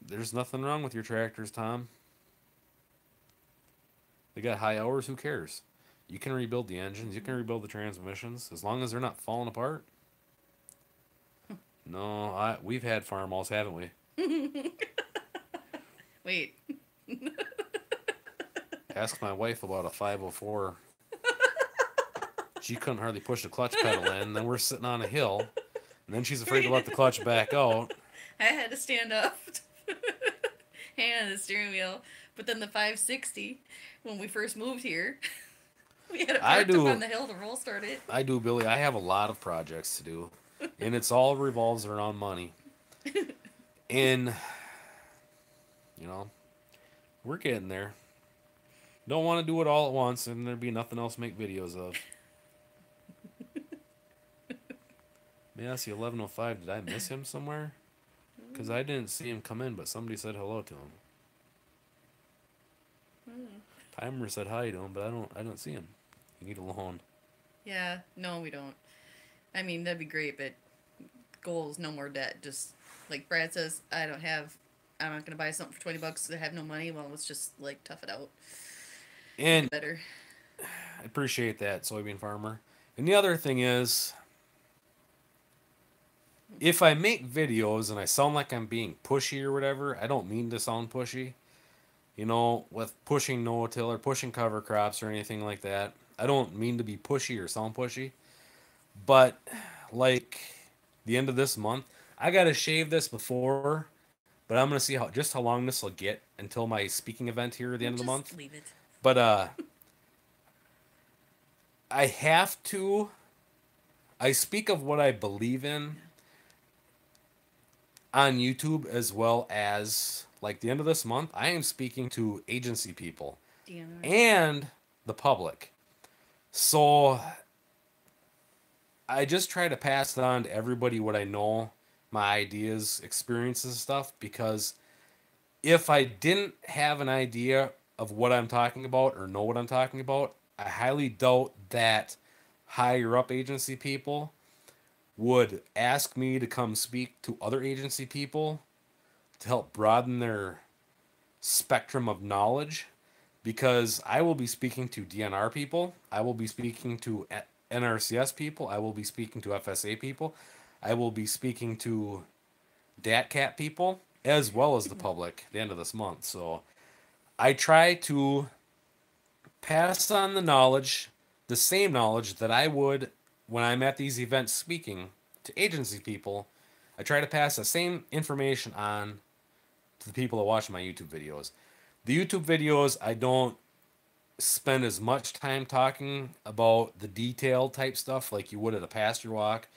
there's nothing wrong with your tractors, Tom. They got high hours, who cares? You can rebuild the engines, you can rebuild the transmissions, as long as they're not falling apart. No, we've had farm-alls, haven't we? Wait. Ask my wife about a 504. She couldn't hardly push the clutch pedal in, and then we're sitting on a hill, and then she's afraid to let the clutch back out. I had to stand up, hang on the steering wheel. But then the 560, when we first moved here, we had it parked up on the hill to roll start it. I do, Billy. I have a lot of projects to do, and it's all revolves around money. And, we're getting there. Don't want to do it all at once, and there'd be nothing else to make videos of. May I see 1105? Did I miss him somewhere? Because I didn't see him come in, but somebody said hello to him. Timer said hi to him, but I don't see him. You need a loan. Yeah, no, we don't. I mean, that'd be great, but goal is no more debt. Just like Brad says, I'm not gonna buy something for $20 because I have no money. Well, let's just like tough it out. And Better. I appreciate that, soybean farmer. And the other thing is, if I make videos and I sound like I'm being pushy or whatever, I don't mean to sound pushy. With pushing no-till or pushing cover crops or anything like that. I don't mean to be pushy or sound pushy. But, like, the end of this month, I got to shave this before, but I'm going to see how long this will get until my speaking event here at the end of the month. Leave it. But, I have to. I speak of what I believe in on YouTube, as well as, like, the end of this month, I am speaking to agency people and the public. So I just try to pass it on to everybody what I know, my ideas, experiences, stuff, because if I didn't have an idea of what I'm talking about or know what I'm talking about, I highly doubt that higher up agency people would ask me to come speak to other agency people to help broaden their spectrum of knowledge, because I will be speaking to DNR people, I will be speaking to NRCS people, I will be speaking to FSA people, I will be speaking to DATCAT people, as well as the public at the end of this month. So I try to pass on the knowledge, the same knowledge that I would when I'm at these events speaking to agency people. I try to pass the same information on to the people that watch my YouTube videos. The YouTube videos, I don't spend as much time talking about the detail type stuff like you would at a pasture walk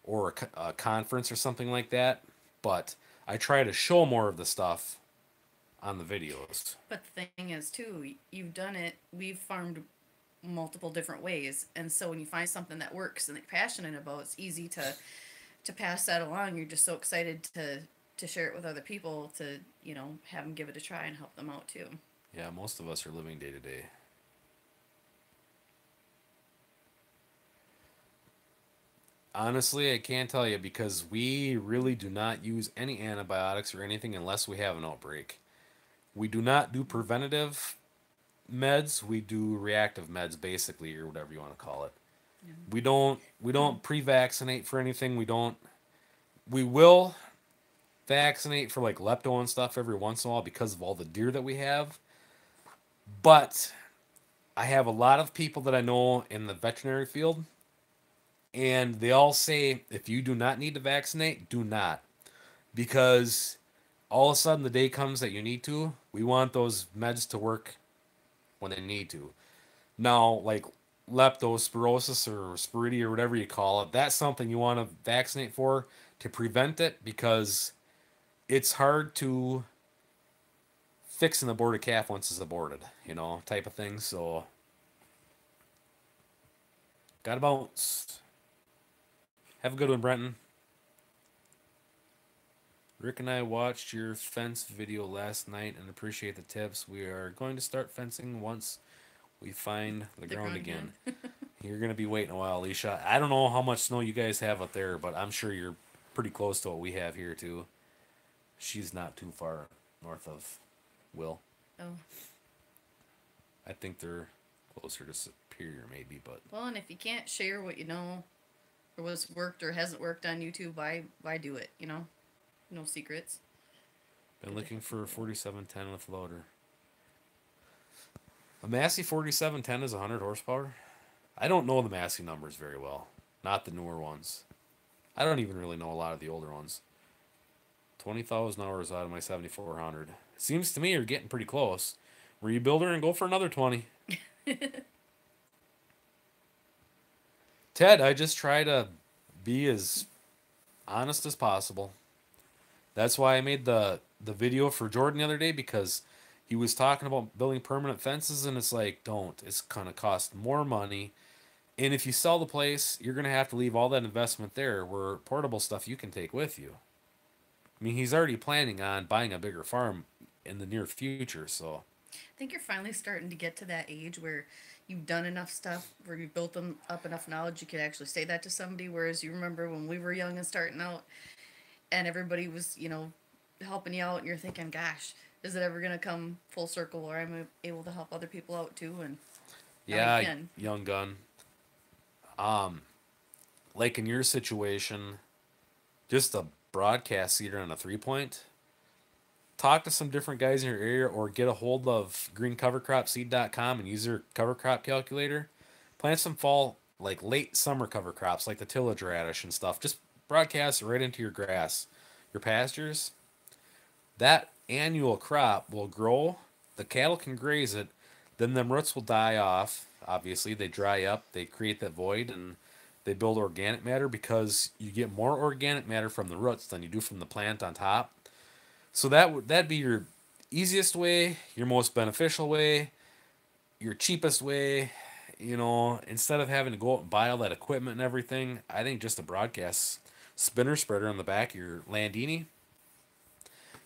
or a conference or something like that. But I try to show more of the stuff on the videos. But the thing is, too, you've done it. We've farmed multiple different ways, and so when you find something that works and that you're passionate about, it's easy to pass that along. You're just so excited to share it with other people, to have them give it a try and help them out too. Yeah, most of us are living day to day. Honestly, I can't tell you because we really do not use any antibiotics or anything unless we have an outbreak. We do not do preventative meds. We do reactive meds, basically, or whatever you want to call it. Yeah. We don't pre-vaccinate for anything. We don't. We will vaccinate for like lepto and stuff every once in a while because of all the deer that we have. But I have a lot of people that I know in the veterinary field, and they all say if you do not need to vaccinate, do not. Because all of a sudden the day comes that you need to, we want those meds to work when they need to. Now, like leptospirosis or sporidia or whatever you call it, that's something you want to vaccinate for to prevent it, because it's hard to fix an aborted calf once it's aborted, type of thing. So, gotta bounce. Have a good one, Brenton. Rick and I watched your fence video last night and appreciate the tips. We are going to start fencing once we find the ground again. You're going to be waiting a while, Alicia. I don't know how much snow you guys have up there, but I'm sure you're pretty close to what we have here, too. She's not too far north of Will. Oh. I think they're closer to Superior, maybe, but... Well, and if you can't share what you know, or what's worked or hasn't worked on YouTube, why do it, No secrets. Been looking for a 4710 with loader. A Massey 4710 is 100 horsepower? I don't know the Massey numbers very well. Not the newer ones. I don't even really know a lot of the older ones. 20,000 hours out of my 7400. Seems to me you're getting pretty close. Rebuild her and go for another 20. Ted, I just try to be as honest as possible. That's why I made the video for Jordan the other day, because he was talking about building permanent fences, and it's like, don't. It's going to cost more money. And if you sell the place, you're going to have to leave all that investment there, where portable stuff you can take with you. I mean, he's already planning on buying a bigger farm in the near future, so... I think you're finally starting to get to that age where you've done enough stuff, where you've built them up enough knowledge, you could actually say that to somebody, whereas you remember when we were young and starting out, and everybody was, helping you out, and you're thinking, gosh, is it ever going to come full circle where I'm able to help other people out too? And yeah, young gun. Like in your situation, just a broadcast seeder on a 3-point. Talk to some different guys in your area, or get a hold of greencovercropseed.com and use their cover crop calculator. Plant some fall, like late summer cover crops, like the tillage radish and stuff. Just broadcast it right into your grass, your pastures. That annual crop will grow. The cattle can graze it. Then them roots will die off. Obviously, they dry up. They create that void, and they build organic matter, because you get more organic matter from the roots than you do from the plant on top. So that'd be your easiest way, your most beneficial way, your cheapest way. Instead of having to go out and buy all that equipment and everything, I think just a broadcast spinner spreader on the back of your Landini.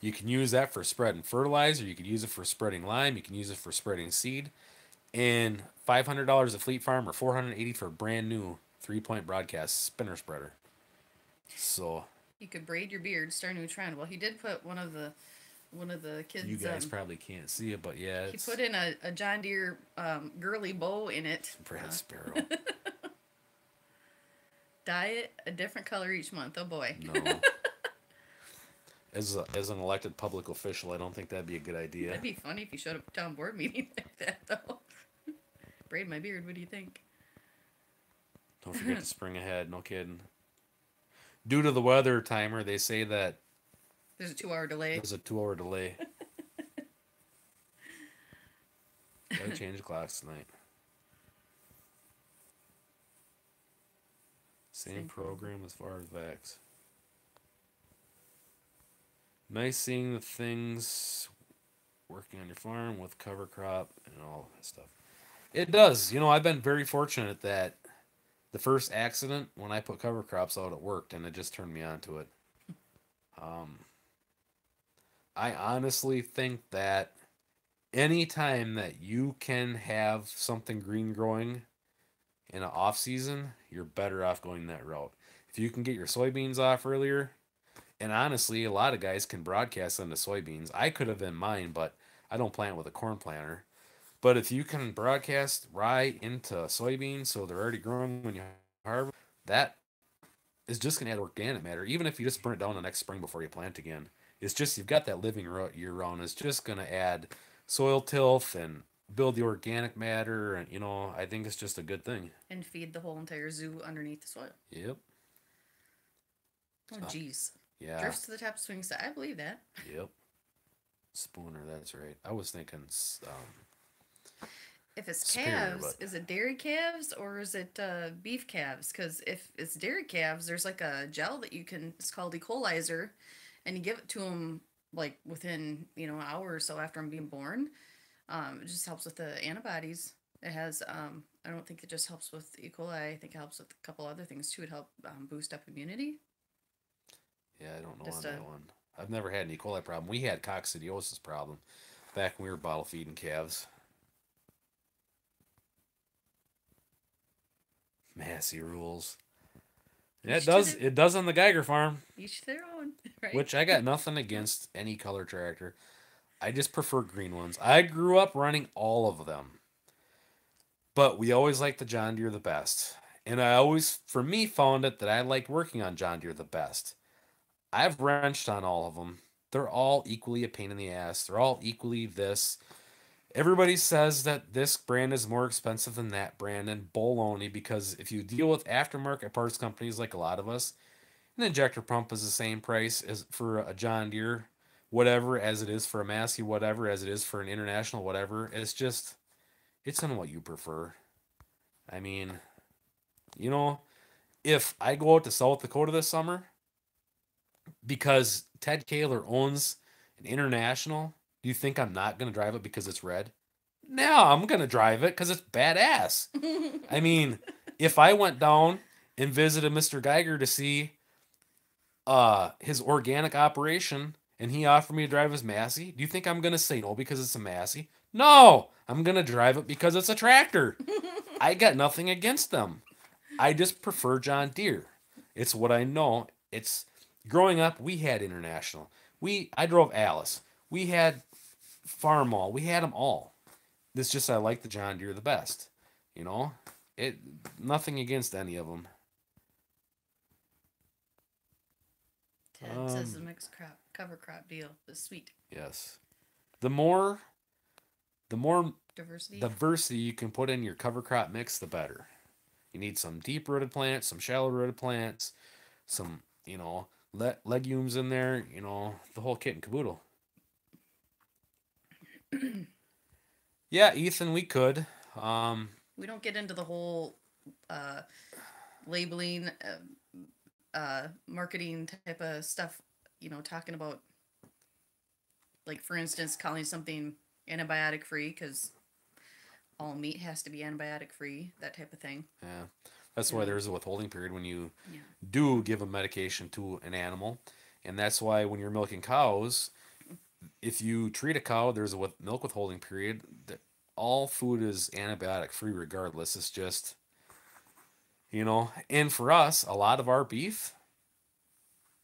You can use that for spreading fertilizer. You can use it for spreading lime. You can use it for spreading seed. and $500 at Fleet Farm or $480 for a brand new 3-point broadcast spinner spreader. So You could braid your beard, start a new trend. Well, he did put one of the kids. you guys probably can't see it, but yeah, He it's put in a John Deere girly bow in it. Brad Sparrow. Dye it a different color each month. Oh boy. No. As an elected public official, I don't think that'd be a good idea. That'd be funny if you showed up at town board meeting like that, though. Braid my beard. What do you think? Don't forget to spring ahead. No kidding. Due to the weather timer, they say that There's a 2-hour delay. there's a 2-hour delay. Gotta change the clocks tonight. Same program as far as vax. Nice seeing the things working on your farm with cover crop and all that stuff. It does. You know, I've been very fortunate that the first accident when I put cover crops out, it worked, and it just turned me on to it. I honestly think that any time that you can have something green growing in an off season, you're better off going that route. If you can get your soybeans off earlier, and honestly, a lot of guys can broadcast into soybeans. I could have been mine, but I don't plant with a corn planter. But if you can broadcast rye into soybeans so they're already growing when you harvest, that is just going to add organic matter. Even if you just burn it down the next spring before you plant again, it's just you've got that living year round. It's just going to add soil tilth and build the organic matter. And, you know, I think it's just a good thing. And feed the whole entire zoo underneath the soil. Yep. Oh, jeez. Yeah. Drifts to the top, swings to. I believe that. Yep. Spooner, that's right. I was thinking if it's Superior, calves, but- is it dairy calves or is it beef calves? Because if it's dairy calves, there's like a gel that you can, it's called Equalizer, and you give it to them like within, an hour or so after them being born. It just helps with the antibodies. It has, I don't think it just helps with E. coli. I think it helps with a couple other things too. It helps boost up immunity. Yeah, I don't know Just on that one. I've never had an E. coli problem. We had coccidiosis problem back when we were bottle feeding calves. Massey rules. Yeah, it does on the Geiger farm. Each their own, right? Which I got nothing against any color tractor. I just prefer green ones. I grew up running all of them. But we always liked the John Deere the best. And I always, for me, found it that I liked working on John Deere the best. I've wrenched on all of them. They're all equally a pain in the ass. They're all equally this. Everybody says that this brand is more expensive than that brand, and baloney, because if you deal with aftermarket parts companies like a lot of us, an injector pump is the same price as for a John Deere, whatever, as it is for a Massey, whatever, as it is for an International, whatever. It's on what you prefer. I mean, if I go out to South Dakota this summer, because Ted Kaler owns an International, do you think I'm not going to drive it because it's red? No, I'm going to drive it because it's badass. I mean, if I went down and visited Mr. Geiger to see his organic operation and he offered me to drive his Massey, do you think I'm going to say no because it's a Massey? No, I'm going to drive it because it's a tractor. I got nothing against them. I just prefer John Deere. It's what I know. It's growing up, we had International. I drove Alice. We had Farmall. We had them all. It's just I like the John Deere the best. Nothing against any of them. Ted says the mixed cover crop deal is sweet. Yes. The more diversity you can put in your cover crop mix, the better. You need some deep rooted plants, some shallow rooted plants, some, legumes in there, the whole kit and caboodle. Yeah, Ethan, we could. We don't get into the whole labeling, marketing type of stuff, talking about, like, for instance, calling something antibiotic free because all meat has to be antibiotic free, that type of thing. Yeah. That's why there's a withholding period when you do give a medication to an animal. And that's why when you're milking cows, if you treat a cow, there's a milk withholding period. all food is antibiotic free regardless. It's just, and for us, a lot of our beef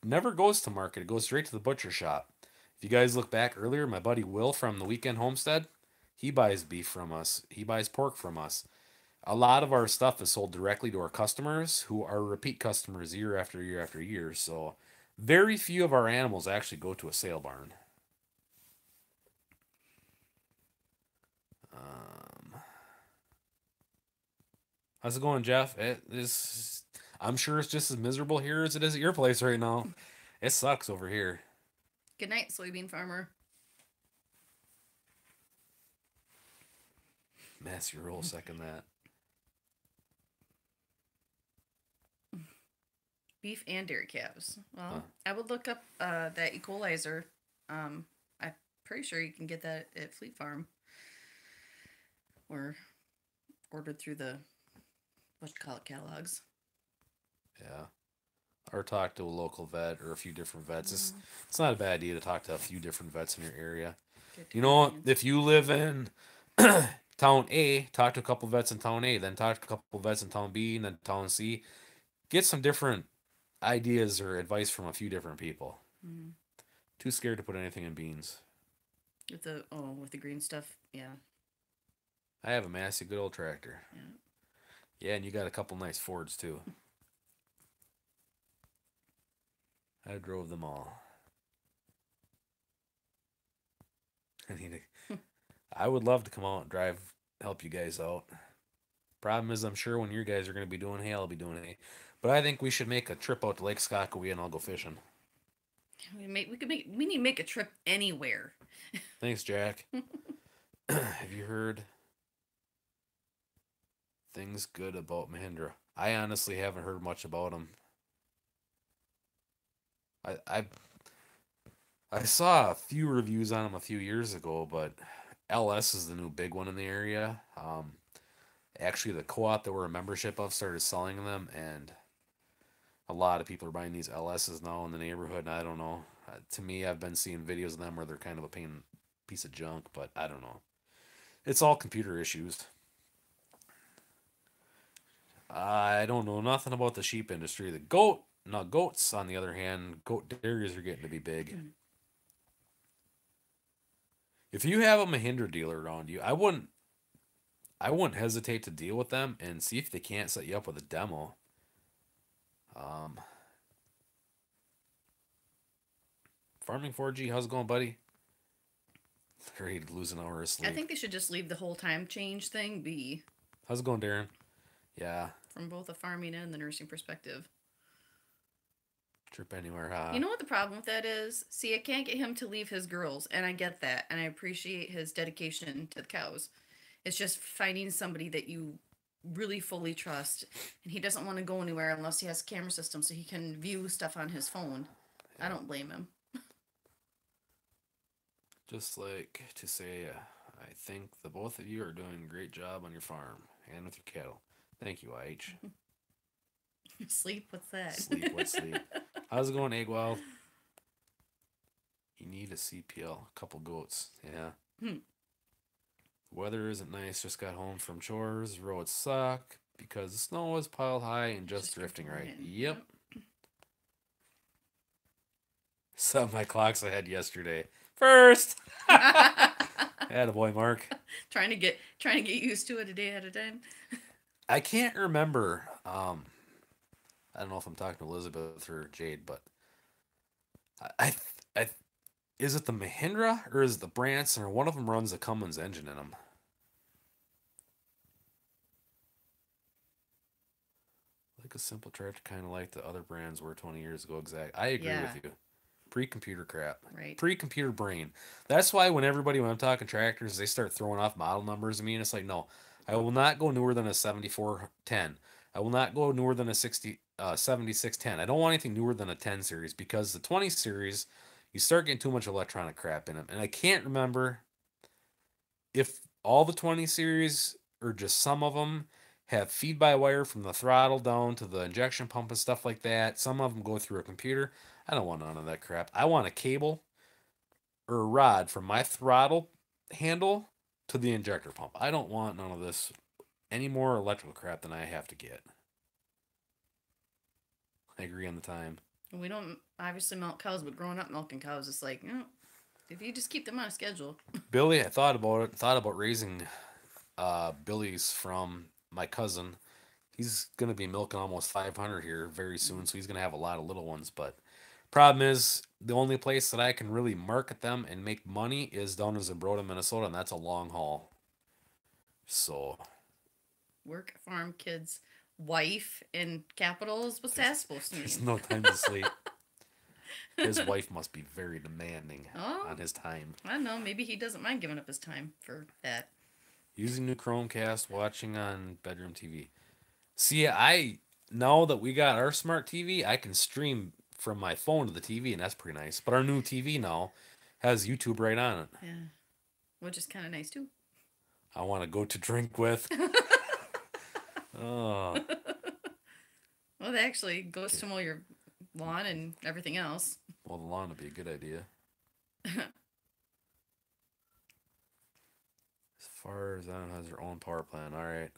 never goes to market. It goes straight to the butcher shop. If you guys look back earlier, my buddy Will from the Weekend Homestead, he buys beef from us. He buys pork from us. A lot of our stuff is sold directly to our customers who are repeat customers year after year after year. So very few of our animals actually go to a sale barn. How's it going, Jeff? I'm sure it's just as miserable here as it is at your place right now. It sucks over here. Good night, soybean farmer. Massey roll, second that. Beef and dairy calves. Well, I would look up that equalizer. I'm pretty sure you can get that at Fleet Farm. Or ordered through the catalogs. Yeah. Or talk to a local vet or a few different vets. It's not a bad idea to talk to a few different vets in your area. If you live in town A, talk to a couple vets in town A, then talk to a couple vets in town B, and then town C. Get some different ideas or advice from a few different people. Mm-hmm. Too scared to put anything in beans. With the green stuff, yeah. I have a Massey good old tractor. Yeah. Yeah, and you got a couple nice Fords too. I drove them all. I would love to come out and help you guys out. Problem is, I'm sure when you guys are going to be doing hay, I'll be doing hay. But I think we should make a trip out to Lake Skakawea and I'll go fishing. We need to make a trip anywhere. Thanks, Jack. Have you heard things good about Mahindra? I honestly haven't heard much about him. I saw a few reviews on him a few years ago, but LS is the new big one in the area. Actually, the co-op that we're a membership of started selling them, and a lot of people are buying these LSs now in the neighborhood, and I don't know. To me, I've been seeing videos of them where they're kind of a piece of junk, but I don't know. It's all computer issues. I don't know nothing about the sheep industry. Goats, on the other hand, goat dairies are getting to be big. If you have a Mahindra dealer around you, I wouldn't hesitate to deal with them and see if they can't set you up with a demo. Farming 4G, how's it going, buddy? Ready to lose an hour of sleep. I think they should just leave the whole time change thing be. How's it going, Darren? Yeah. From both a farming and the nursing perspective. Trip anywhere, huh? You know what the problem with that is? See, I can't get him to leave his girls, and I get that, and I appreciate his dedication to the cows. It's just finding somebody that you really fully trust, and he doesn't want to go anywhere unless he has a camera system so he can view stuff on his phone. Yeah. I don't blame him. Just like to say, I think the both of you are doing a great job on your farm and with your cattle. Thank you, IH. Sleep? What's that? Sleep, what's sleep? How's it going, Eggwild? You need a CPL, a couple goats. Yeah. Weather isn't nice. Just got home from chores. Roads suck because the snow was piled high and just drifting right. Yep. Set my clocks ahead yesterday. First. Attaboy, Mark. Trying to get used to it a day at a time. I can't remember. I don't know if I'm talking to Elizabeth or Jade, but I is it the Mahindra or is it the Branson, or one of them runs the Cummins engine in them? Like a simple tractor, kind of like the other brands were 20 years ago. Exact. I agree with you. Pre-computer crap. Right. Pre-computer brain. That's why when I'm talking tractors, they start throwing off model numbers at me, and it's like, no, I will not go newer than a 7410. I will not go newer than a 7610. I don't want anything newer than a 10 series, because the 20 series, you start getting too much electronic crap in them. And I can't remember if all the 20 series or just some of them have feed-by-wire from the throttle down to the injection pump and stuff like that. Some of them go through a computer. I don't want none of that crap. I want a cable or a rod from my throttle handle to the injector pump. I don't want none of this any more electrical crap than I have to get. I agree on the time. We don't obviously milk cows, but growing up milking cows, it's like, if you just keep them on a schedule. Billy, I thought about it. Thought about raising Billy's from my cousin. He's gonna be milking almost 500 here very soon, so he's gonna have a lot of little ones. But problem is, the only place that I can really market them and make money is down in Zumbrota, Minnesota, and that's a long haul. So Work, farm, kids, wife, and capitals. What's that supposed to mean? there's no time to sleep. His wife must be very demanding on his time. I don't know. Maybe he doesn't mind giving up his time for that. Using new Chromecast, watching on bedroom TV. See, I now that we got our smart TV, I can stream from my phone to the TV, and that's pretty nice. But our new TV now has YouTube right on it. Yeah, which is kind of nice too. I want to go to drink with. Oh. Well, that actually goes to mow your lawn and everything else. Well, the lawn would be a good idea. As far as Zion has their own power plant, all right.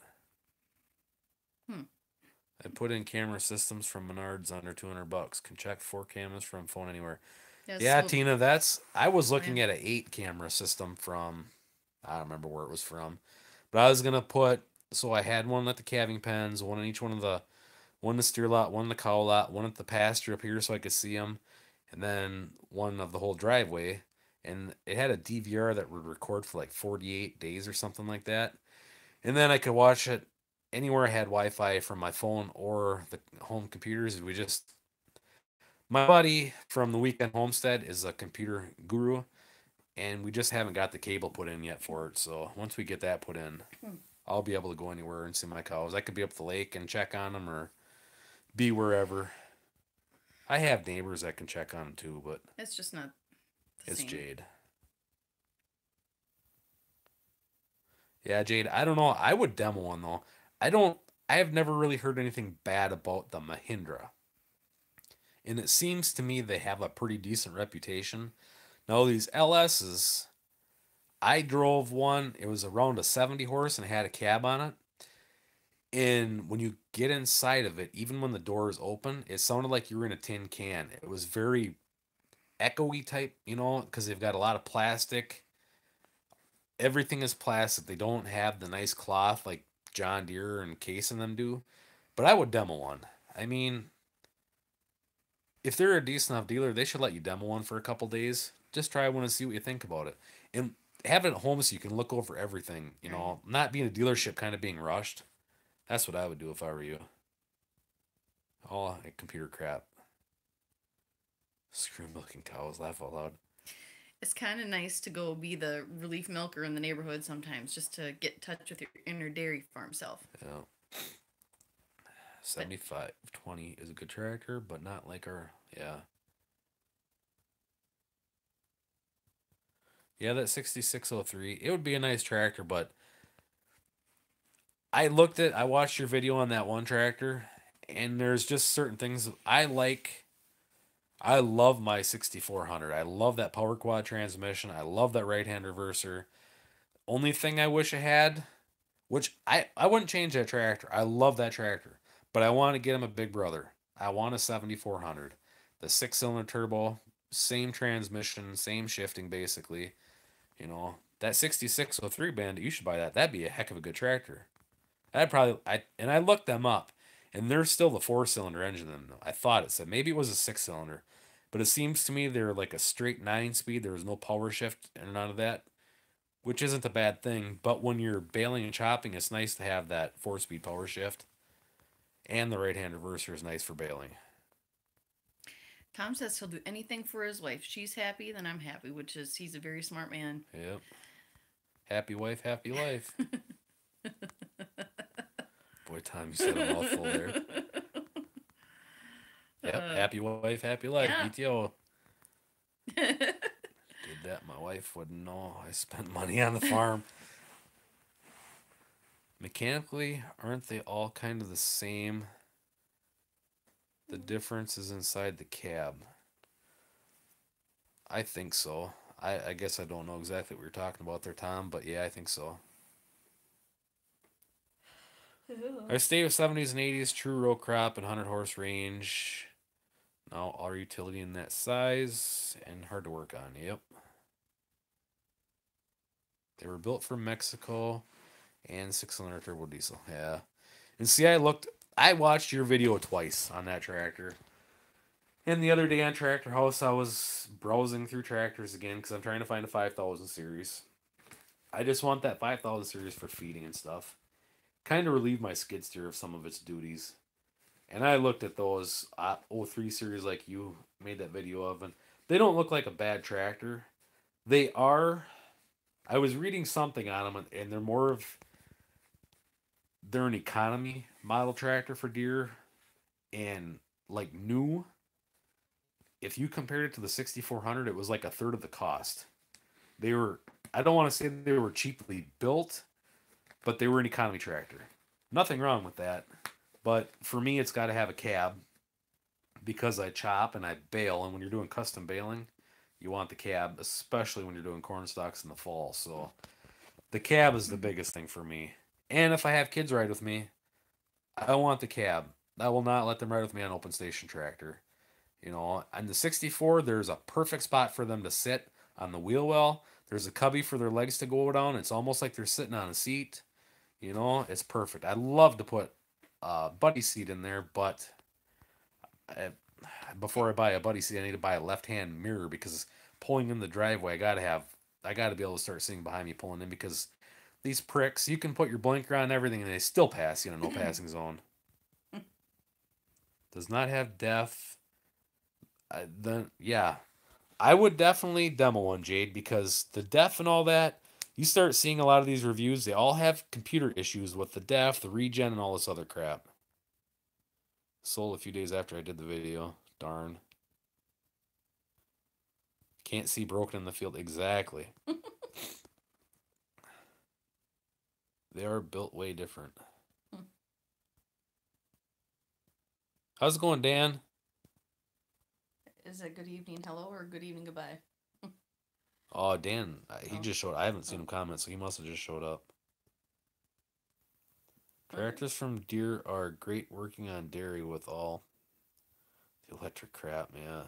I put in camera systems from Menards under $200. Can check 4 cameras from phone anywhere. Yeah, so, Tina, I was looking at an 8 camera system from, I don't remember where it was from, but I was gonna put, so I had one at the calving pens, one in each one in the steer lot, one in the cow lot, one at the pasture up here so I could see them, and then one of the whole driveway. And it had a DVR that would record for like 48 days or something like that. And then I could watch it anywhere I had Wi-Fi from my phone or the home computers. My buddy from the Weekend Homestead is a computer guru, and we just haven't got the cable put in yet for it. So once we get that put in, I'll be able to go anywhere and see my cows. I could be up the lake and check on them, or be wherever. I have neighbors that can check on them too, but it's just not the same. Jade. Yeah, Jade, I don't know. I would demo one though. I have never really heard anything bad about the Mahindra. And it seems to me they have a pretty decent reputation. Now these LS's, I drove one, it was around a 70 horse and it had a cab on it. And when you get inside of it, even when the door is open, it sounded like you were in a tin can. It was very echoey type, because they've got a lot of plastic. Everything is plastic. They don't have the nice cloth like John Deere and Case and them do. But I would demo one. I mean, if they're a decent enough dealer, they should let you demo one for a couple days. Just try one and see what you think about it. And have it at home so you can look over everything, not being a dealership kind of being rushed. That's what I would do if I were you. Oh, computer crap. Screw milking cows, laugh out loud. It's kind of nice to go be the relief milker in the neighborhood sometimes, just to get in touch with your inner dairy farm self. Yeah. 7520 is a good tractor, but not like our, yeah. Yeah, that 6603, it would be a nice tractor, but I watched your video on that one tractor, and there's just certain things I like. I love my 6400. I love that power quad transmission. I love that right-hand reverser. Only thing I wish I had, which I wouldn't change that tractor. I love that tractor, but I want to get him a big brother. I want a 7400. The 6-cylinder turbo, same transmission, same shifting basically. That 6603 Bandit, you should buy that. That'd be a heck of a good tractor. I looked them up, and there's still the 4-cylinder engine in them. I thought it said maybe it was a 6-cylinder, but it seems to me they're like a straight 9-speed. There was no power shift and none of that, which isn't a bad thing. But when you're baling and chopping, it's nice to have that 4-speed power shift, and the right-hand reverser is nice for baling. Tom says he'll do anything for his wife. She's happy, then I'm happy, which is he's a very smart man. Yep. Happy wife, happy life. Boy, Tom, you said a mouthful there. Yep, happy wife, happy life. Yeah. BTO. Did that, my wife wouldn't know. I spent money on the farm. Mechanically, aren't they all kind of the same? The difference is inside the cab. I think so. I guess I don't know exactly what you're talking about there, Tom, but yeah, I think so. I stay with 70s and 80s, true row crop and 100 horse range. Now all utility in that size and hard to work on. Yep. They were built for Mexico and 6-cylinder turbo diesel. Yeah. And see, I watched your video twice on that tractor. And the other day on Tractor House, I was browsing through tractors again because I'm trying to find a 5000 series. I just want that 5000 series for feeding and stuff. Kind of relieve my skid steer of some of its duties. And I looked at those '03 series like you made that video of, and they don't look like a bad tractor. They are. I was reading something on them, and they're an economy model tractor for Deere, and like new. If you compared it to the 6400, it was like a third of the cost. They were. I don't want to say they were cheaply built, but they were an economy tractor. Nothing wrong with that. But for me, it's got to have a cab because I chop and I bale. And when you're doing custom baling, you want the cab, especially when you're doing corn stalks in the fall. So the cab is the biggest thing for me. And if I have kids ride with me, I want the cab. I will not let them ride with me on open station tractor. You know, on the 64, there's a perfect spot for them to sit on the wheel well. There's a cubby for their legs to go down. It's almost like they're sitting on a seat. You know, it's perfect. I'd love to put a buddy seat in there, but I, before I buy a buddy seat, I need to buy a left-hand mirror because pulling in the driveway, I gotta be able to start seeing behind me pulling in because these pricks, you can put your blinker on and everything, and they still pass you in a no passing zone. Does not have depth. Then yeah, I would definitely demo one, Jade, because the def and all that. You start seeing a lot of these reviews, they all have computer issues with the def, the regen, and all this other crap. Sold a few days after I did the video. Darn. Can't see broken in the field. Exactly. They are built way different. How's it going, Dan? Is it good evening, hello, or good evening, goodbye? Oh, Dan, he just showed. I haven't seen him comment, so he must have just showed up. Tractors from Deere are great working on dairy with all the electric crap, man.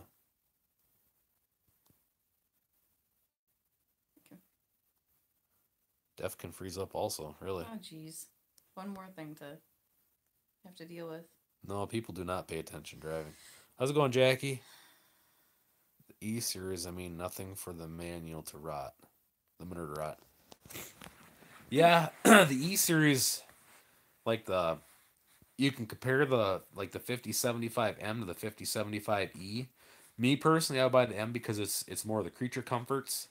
Okay. Def can freeze up also, really. Oh, jeez. One more thing to have to deal with. No, people do not pay attention driving. How's it going, Jackie? The E-Series, I mean, nothing for the manual to rot. The manure to rot. Yeah, the E-Series, like you can compare the 5075M to the 5075E. Me personally, I buy the M because it's more of the creature comforts.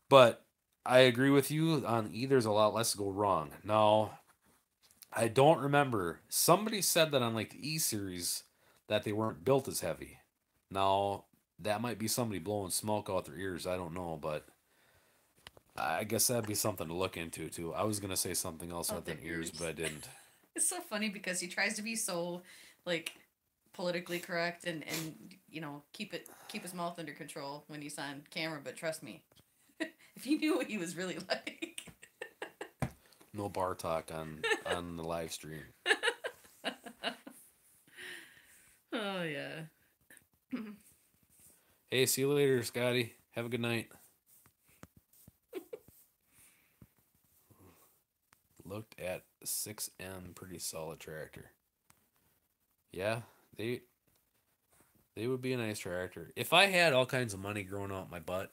But I agree with you on E. There's a lot less to go wrong. Now, I don't remember. Somebody said that on like the E series that they weren't built as heavy. Now, that might be somebody blowing smoke out their ears. I don't know, but I guess that'd be something to look into too. I was gonna say something else out their ears, but I didn't. It's so funny because he tries to be so like politically correct and you know keep his mouth under control when he's on camera. But trust me, if you knew what he was really like. No bar talk on the live stream. Oh yeah. Hey, see you later, Scotty. Have a good night. Looked at 6M, pretty solid tractor. Yeah, they would be a nice tractor. If I had all kinds of money growing out my butt,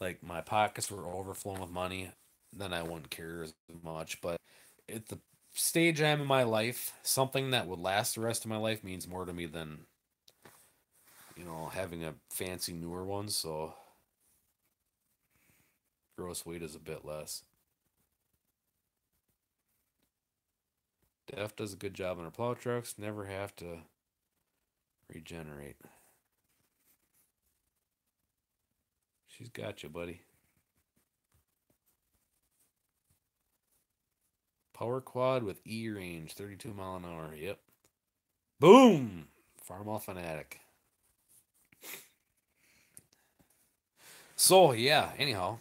like my pockets were overflowing with money, then I wouldn't care as much. But at the stage I'm in my life, something that would last the rest of my life means more to me than, having a fancy newer one. So gross weight is a bit less. Def does a good job on her plow trucks. Never have to regenerate. She's got you, buddy. Power quad with E range, 32 mile an hour. Yep. Boom! Farmall Fanatic. So yeah. Anyhow,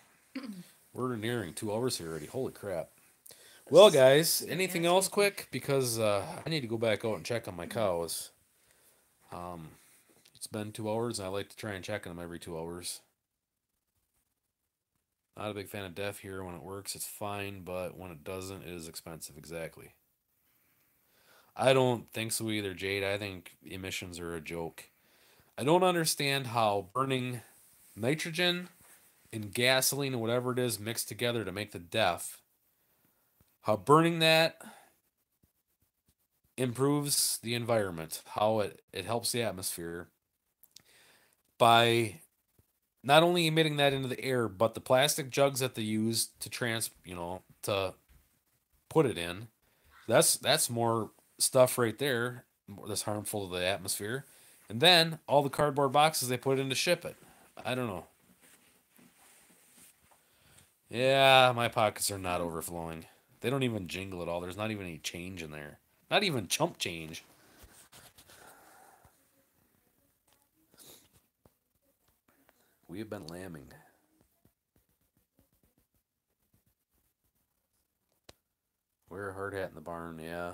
we're nearing 2 hours here already. Holy crap. Well, guys, anything else quick? Because I need to go back out and check on my cows. Um, it's been 2 hours, and I like to try and check on them every 2 hours. Not a big fan of DEF here. When it works, it's fine, but when it doesn't, it is expensive. Exactly. I don't think so either, Jade. I think emissions are a joke. I don't understand how burning nitrogen and gasoline and whatever it is mixed together to make the DEF, how burning that improves the environment, how it helps the atmosphere by not only emitting that into the air, but the plastic jugs that they use to to put it in. That's more stuff right there that's harmful to the atmosphere. And then all the cardboard boxes they put in to ship it. I don't know. Yeah, my pockets are not overflowing. They don't even jingle at all. There's not even any change in there. Not even chump change. We have been lambing. Wear a hard hat in the barn, yeah.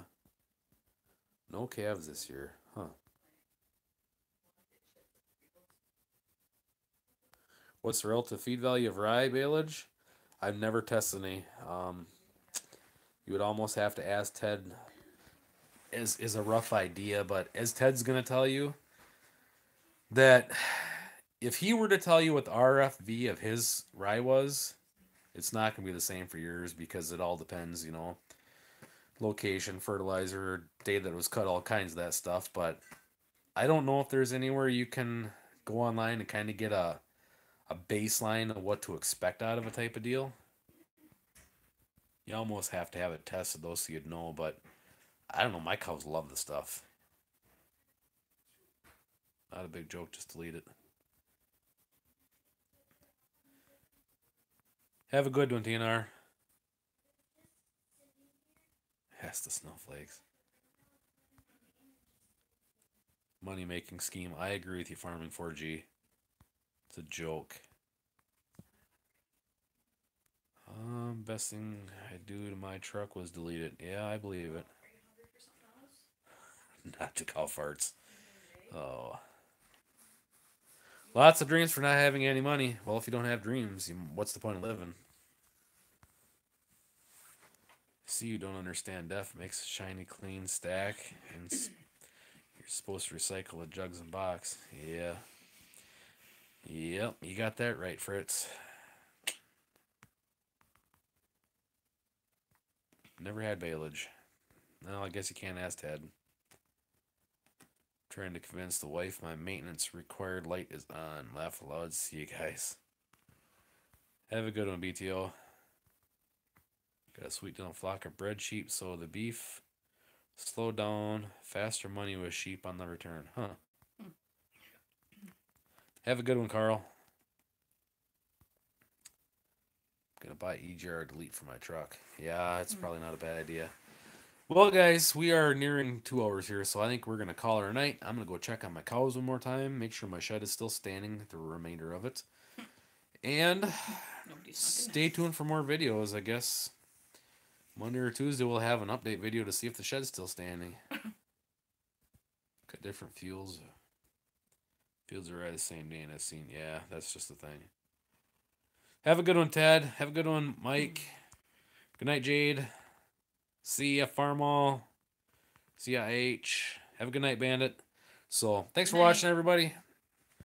No calves this year, huh? What's the relative feed value of rye baleage? I've never tested any. You would almost have to ask Ted. Is a rough idea, but as Ted's gonna tell you that if he were to tell you what the RFV of his rye was, it's not gonna be the same for yours because it all depends, location, fertilizer, day that it was cut, all kinds of that stuff. But I don't know if there's anywhere you can go online and kind of get a baseline of what to expect out of a type of deal. You almost have to have it tested though, so you'd know. But I don't know. My cows love the stuff. Not a big joke. Just delete it. Have a good one, TNR. Yes, the snowflakes. Money making scheme. I agree with you, Farming 4G. It's a joke. Best thing I do to my truck was delete it. Yeah, I believe it. Not to cow farts. Oh. Lots of dreams for not having any money. Well, if you don't have dreams, what's the point of living? See, you don't understand. DEF makes a shiny, clean stack, and you're supposed to recycle the jugs and box. Yeah. Yep, you got that right, Fritz. Never had baleage. No, I guess you can't ask Ted. Trying to convince the wife my maintenance required light is on. Laugh aloud. See you guys. Have a good one, BTO. Got a sweet little flock of bred sheep, so the beef slow down. Faster money with sheep on the return. Huh. Have a good one, Carl. Gonna buy EGR delete for my truck. Yeah, it's probably not a bad idea. Well, guys, we are nearing 2 hours here, so I think we're gonna call it a night. I'm gonna go check on my cows one more time, make sure my shed is still standing, the remainder of it, and stay tuned for more videos. I guess Monday or Tuesday we'll have an update video to see if the shed's still standing. Got different fuels. Fields are right the same day, and I've seen. Yeah, that's just the thing. Have a good one, Ted. Have a good one, Mike. Good night, Jade. See ya, Farmall. See ya, H. Have a good night, Bandit. So, thanks for watching, everybody.